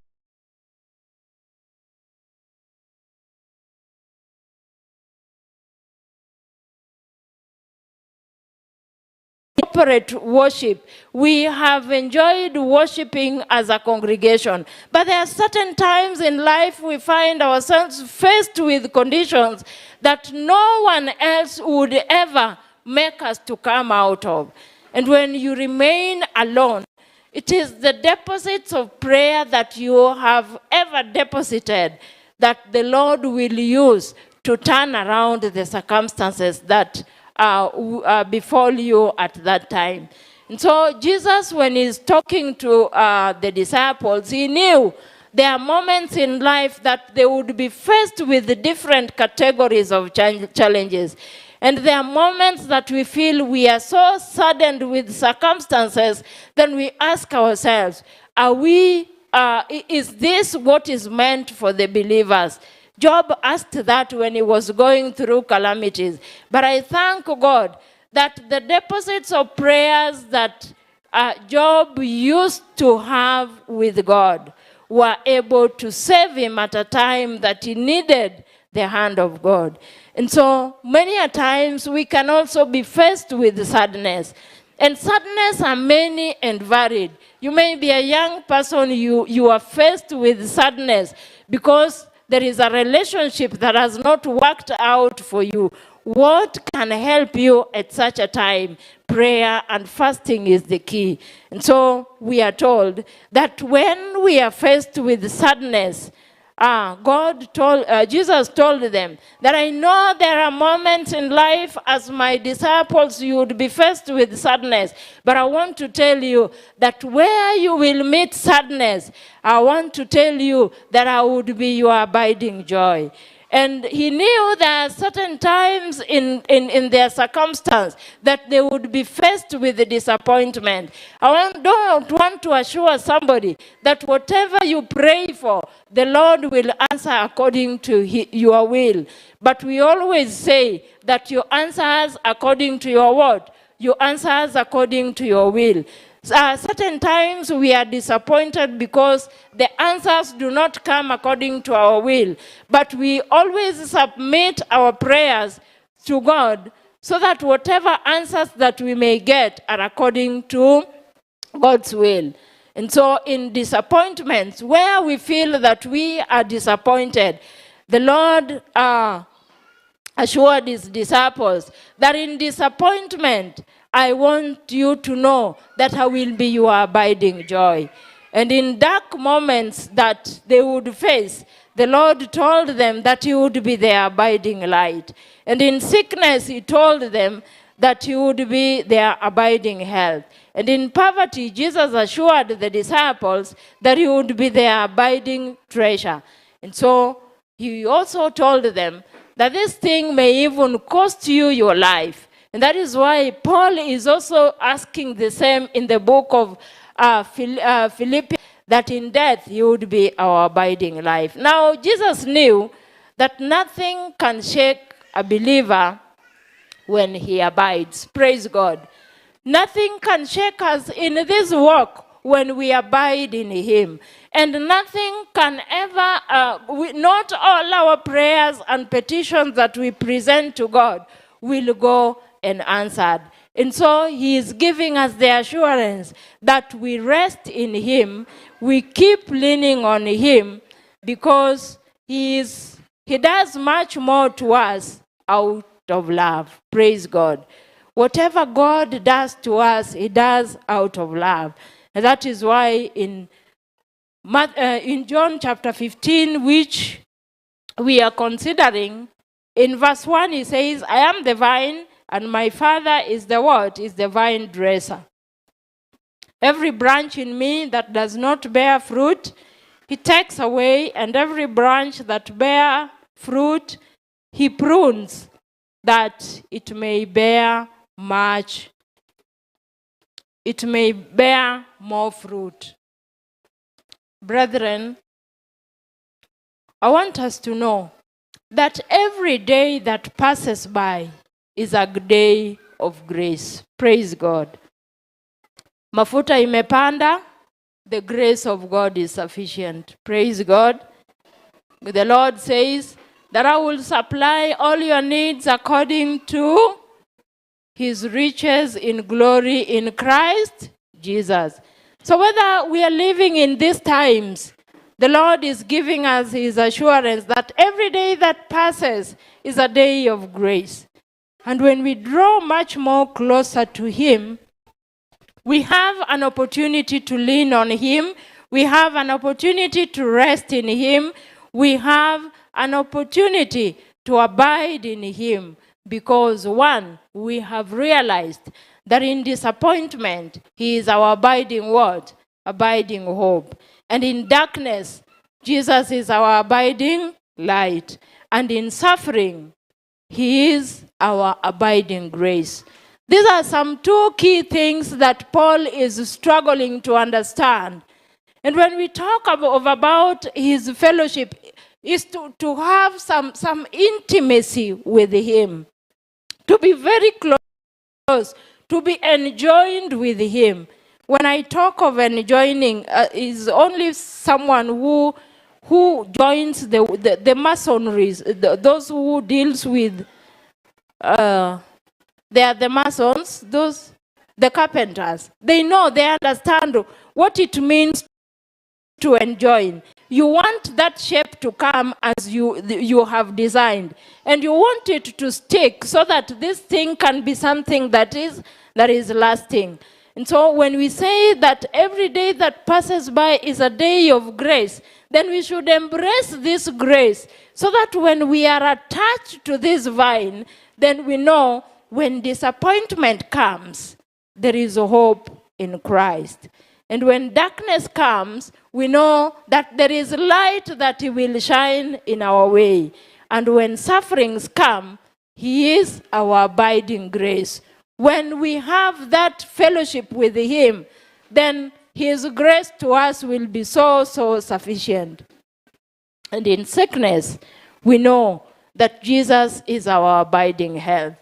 corporate worship. We have enjoyed worshiping as a congregation, but there are certain times in life we find ourselves faced with conditions that no one else would ever make us to come out of. And when you remain alone, it is the deposits of prayer that you have ever deposited that the Lord will use to turn around the circumstances that befall you at that time. And so Jesus, when he's talking to the disciples, he knew there are moments in life that they would be faced with different categories of challenges. And there are moments that we feel we are so saddened with circumstances, then we ask ourselves, is this what is meant for the believers? Job asked that when he was going through calamities. But I thank God that the deposits of prayers that Job used to have with God were able to save him at a time that he needed the hand of God. And so many a times we can also be faced with sadness. And sadness are many and varied. You may be a young person, you are faced with sadness because there is a relationship that has not worked out for you. What can help you at such a time? Prayer and fasting is the key. And so we are told that when we are faced with sadness, Jesus told them that I know there are moments in life as my disciples you would be faced with sadness, but I want to tell you that where you will meet sadness, I want to tell you that I would be your abiding joy. And he knew there are certain times in their circumstance that they would be faced with the disappointment. Don't want to assure somebody that whatever you pray for, the Lord will answer according to your will. But we always say that you answer us according to your word. You answer us according to your will. Certain times we are disappointed because the answers do not come according to our will. But we always submit our prayers to God so that whatever answers that we may get are according to God's will. And so in disappointments, where we feel that we are disappointed, the Lord assured his disciples that in disappointment, I want you to know that I will be your abiding joy. And in dark moments that they would face, the Lord told them that he would be their abiding light. And in sickness, he told them that he would be their abiding health. And in poverty, Jesus assured the disciples that he would be their abiding treasure. And so he also told them that this thing may even cost you your life. And that is why Paul is also asking the same in the book of Philippians, that in death he would be our abiding life. Now, Jesus knew that nothing can shake a believer when he abides. Praise God. Nothing can shake us in this walk when we abide in him. And nothing can ever, not all our prayers and petitions that we present to God will go unanswered. And so he is giving us the assurance that we rest in him, we keep leaning on him, because he does much more to us out of love. Praise God. Whatever God does to us, he does out of love. And that is why in John chapter 15, which we are considering, in verse 1 he says, I am the vine, and my Father is the what? Is the vine dresser. Every branch in me that does not bear fruit, he takes away, and every branch that bear fruit, he prunes, that it may bear much, it may bear more fruit. Brethren, I want us to know that every day that passes by is a day of grace. Praise God. Mafuta imepanda, the grace of God is sufficient. Praise God. The Lord says that I will supply all your needs according to his riches in glory in Christ Jesus. So whether we are living in these times, the Lord is giving us his assurance that every day that passes is a day of grace. And when we draw much more closer to him, we have an opportunity to lean on him. We have an opportunity to rest in him. We have an opportunity to abide in him. Because one, we have realized that in disappointment, he is our abiding what? Abiding hope. And in darkness, Jesus is our abiding light. And in suffering, he is our abiding grace. These are some two key things that Paul is struggling to understand. And when we talk about his fellowship, is to have some intimacy with him, to be very close, to be enjoined with him. When I talk of enjoining, is only someone who joins the masonries, those who deals with, they are the masons, the carpenters. They know, they understand what it means to enjoin. You want that shape to come as you have designed, and you want it to stick so that this thing can be something that is lasting. And so when we say that every day that passes by is a day of grace, then we should embrace this grace so that when we are attached to this vine, then we know when disappointment comes, there is a hope in Christ. And when darkness comes, we know that there is light that he will shine in our way. And when sufferings come, he is our abiding grace. When we have that fellowship with him, then his grace to us will be so sufficient. And in sickness, we know that Jesus is our abiding health.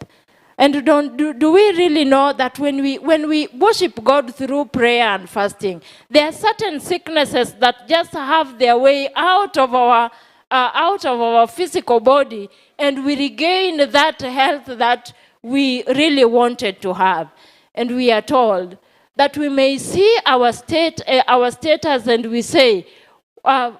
And do we really know that when we worship God through prayer and fasting, there are certain sicknesses that just have their way out of our physical body, and we regain that health that we really wanted to have. And we are told that we may see our status, and we say, for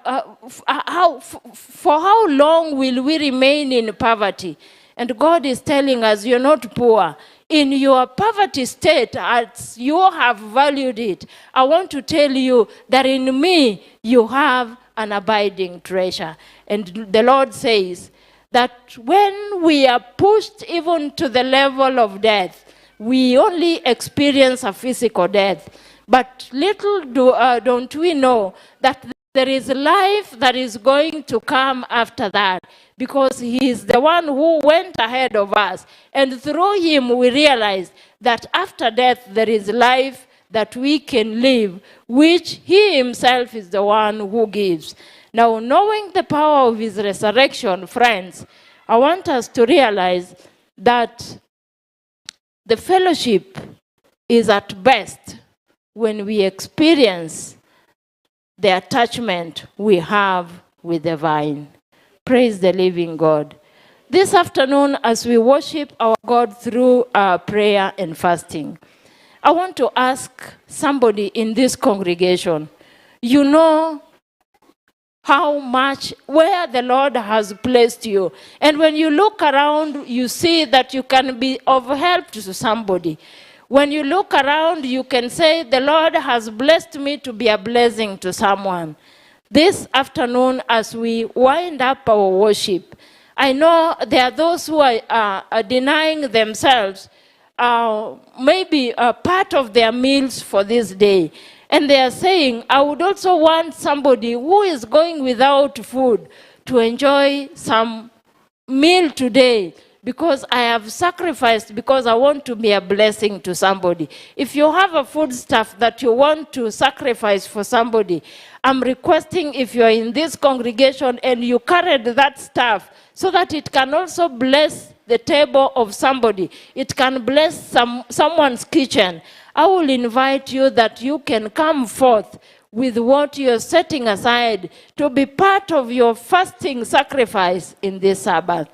how long will we remain in poverty? And God is telling us, you're not poor. In your poverty state, as you have valued it, I want to tell you that in me, you have an abiding treasure. And the Lord says that when we are pushed even to the level of death, we only experience a physical death. But little don't we know that there is life that is going to come after that, because he is the one who went ahead of us. And through him we realize that after death there is life that we can live, which he himself is the one who gives. Now, knowing the power of his resurrection, friends, I want us to realize that the fellowship is at best when we experience the attachment we have with the vine. Praise the living God. This afternoon, as we worship our God through prayer and fasting, I want to ask somebody in this congregation, you know how much, where the Lord has placed you. And when you look around, you see that you can be of help to somebody. When you look around, you can say, the Lord has blessed me to be a blessing to someone. This afternoon, as we wind up our worship, I know there are those who are denying themselves maybe a part of their meals for this day. And they are saying, I would also want somebody who is going without food to enjoy some meal today, because I have sacrificed, because I want to be a blessing to somebody. If you have a food stuff that you want to sacrifice for somebody, I'm requesting, if you're in this congregation and you carried that stuff, so that it can also bless the table of somebody, it can bless someone's kitchen, I will invite you that you can come forth with what you're setting aside to be part of your fasting sacrifice in this Sabbath.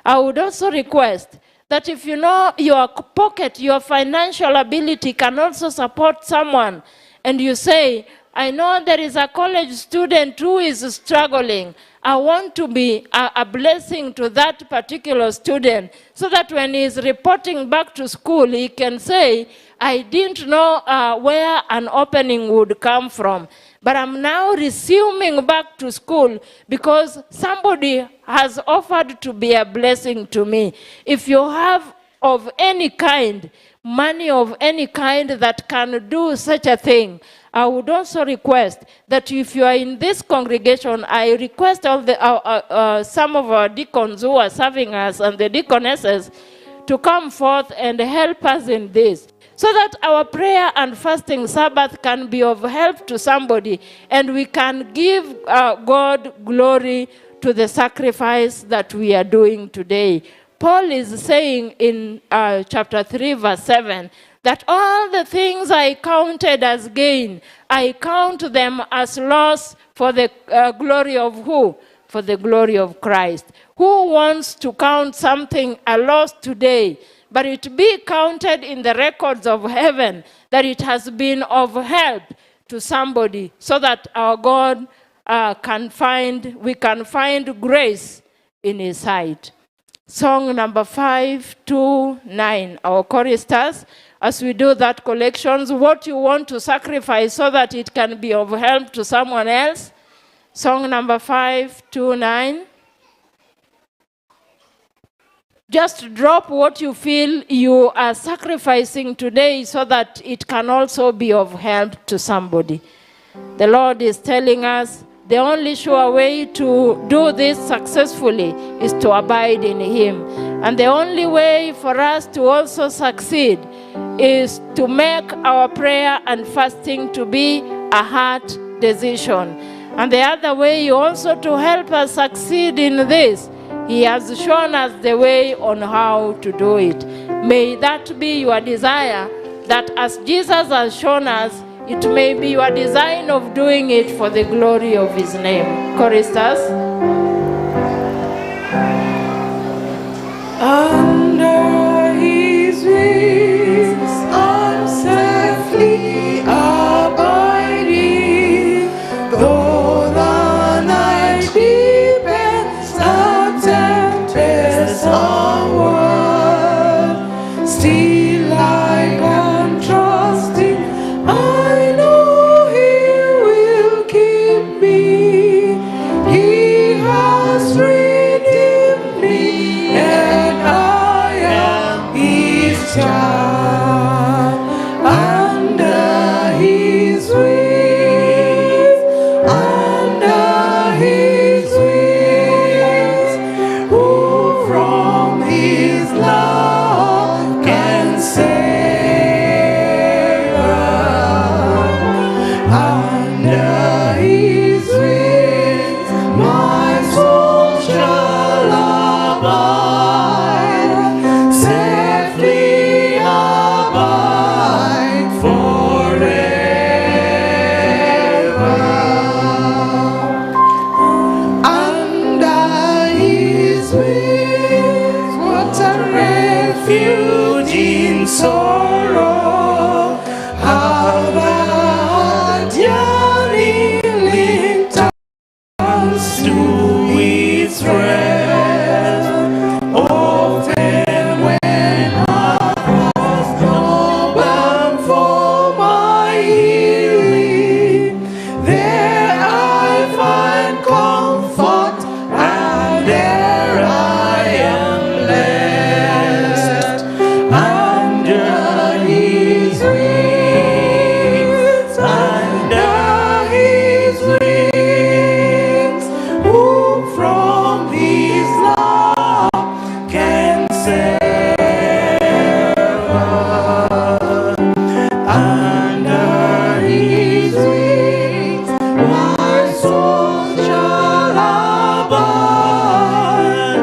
I would also request that if you know your pocket, your financial ability can also support someone, and you say, I know there is a college student who is struggling. I want to be a blessing to that particular student, so that when he's reporting back to school, he can say, I didn't know where an opening would come from, but I'm now resuming back to school because somebody has offered to be a blessing to me. If you have of any kind, money of any kind that can do such a thing, I would also request that if you are in this congregation, I request all the some of our deacons who are serving us and the deaconesses to come forth and help us in this, so that our prayer and fasting Sabbath can be of help to somebody, and we can give God glory to the sacrifice that we are doing today. Paul is saying in chapter 3, verse 7, that all the things I counted as gain, I count them as loss for the glory of who? For the glory of Christ. Who wants to count something a loss today, but it be counted in the records of heaven that it has been of help to somebody, so that our God we can find grace in his sight. Song number 529, our choristers, as we do that collections, what you want to sacrifice so that it can be of help to someone else. Song number 529. Just drop what you feel you are sacrificing today so that it can also be of help to somebody. The Lord is telling us the only sure way to do this successfully is to abide in Him. And the only way for us to also succeed is to make our prayer and fasting to be a heart decision. And the other way also to help us succeed in this, He has shown us the way on how to do it. May that be your desire, that as Jesus has shown us, it may be your design of doing it for the glory of His name. Choristers. Under His wings, I'm safely abiding, though the night deepens, the tempest sorrow, how that yearning turns to its rest. Often when I was open for my healing, there I find comfort, and there I am blessed. Under His wings, under His wings, who from His love can save us? Under His wings, my soul shall abide,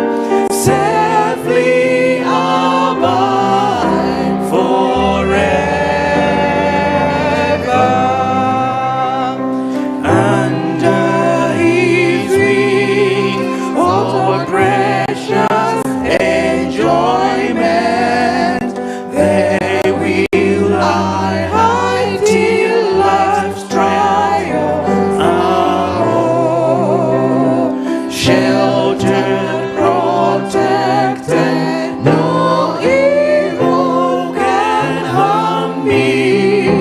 safely abide forever. Under His wings, oh precious enjoyment, they will lie high till life's trials are o'er. Sheltered, protected, no evil can harm me.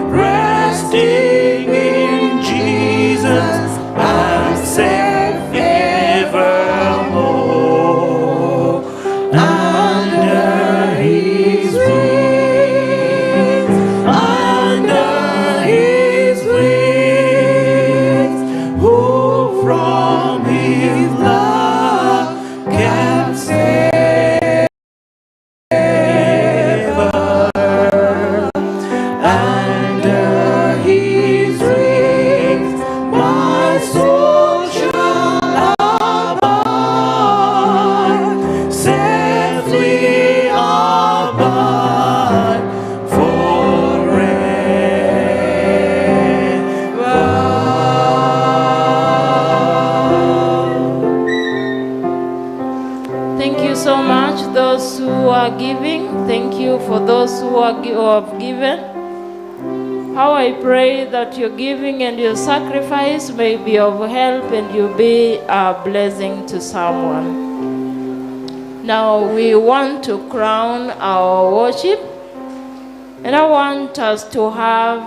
Resting in Jesus, I'm safe evermore. Under His wings, under His wings, who from His love can save us. Under His wings, my soul shall abide, safely abide forever. Thank you so much, those who are giving. Thank you for those who have given. How I pray that your giving and your sacrifice may be of help and you be a blessing to someone. Now we want to crown our worship, and I want us to have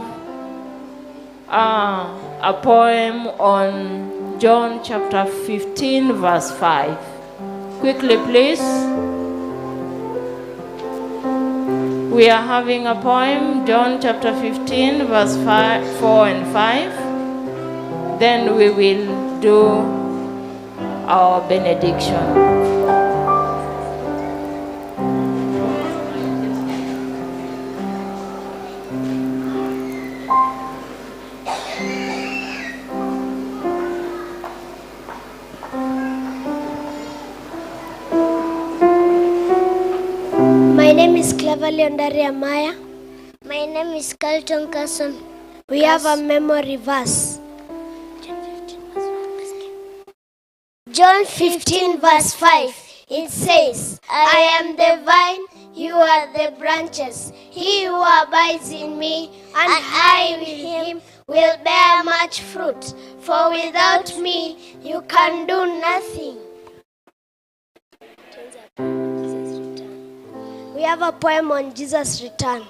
a poem on John chapter 15, verse 5. Quickly, please. We are having a poem, John chapter 15, verse 4 and 5. Then we will do our benediction. My name is Cleverly Ondaria Maya. My name is Carlton Carson. We have a memory verse. John 15 verse 5. It says, I am the vine, you are the branches. He who abides in me and I with him will bear much fruit. For without me you can do nothing. We have a poem on Jesus' return.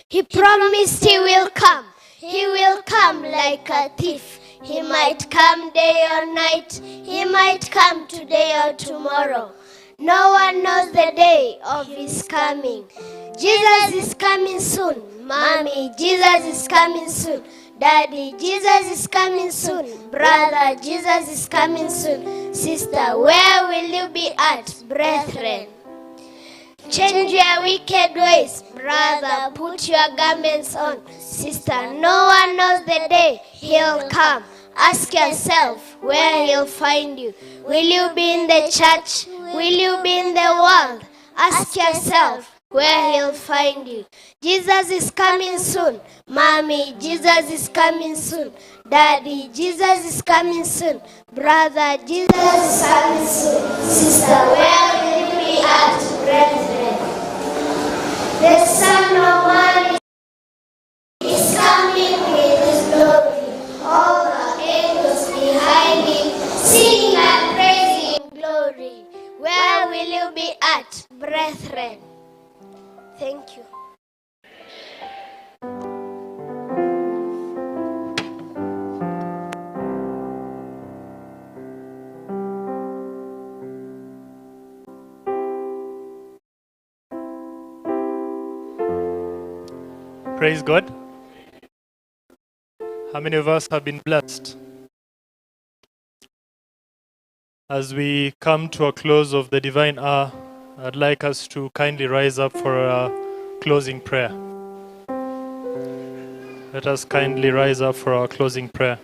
He promised he will come. He will come like a thief. He might come day or night. He might come today or tomorrow. No one knows the day of his coming. Jesus is coming soon. Mommy, Jesus is coming soon. Daddy, Jesus is coming soon. Brother, Jesus is coming soon. Sister, where will you be at, brethren? Change your wicked ways, brother, put your garments on. Sister, no one knows the day he'll come. Ask yourself where he'll find you. Will you be in the church? Will you be in the world? Ask yourself where he'll find you. Jesus is coming soon. Mommy, Jesus is coming soon. Daddy, Jesus is coming soon. Brother, Jesus is coming soon. Sister, where will you be at, brethren. The Son of Man is coming with his glory. All the angels behind him, singing and praising glory. Where will you be at, brethren? Thank you. Praise God. How many of us have been blessed? As we come to a close of the divine hour, I'd like us to kindly rise up for a closing prayer. Let us kindly rise up for our closing prayer.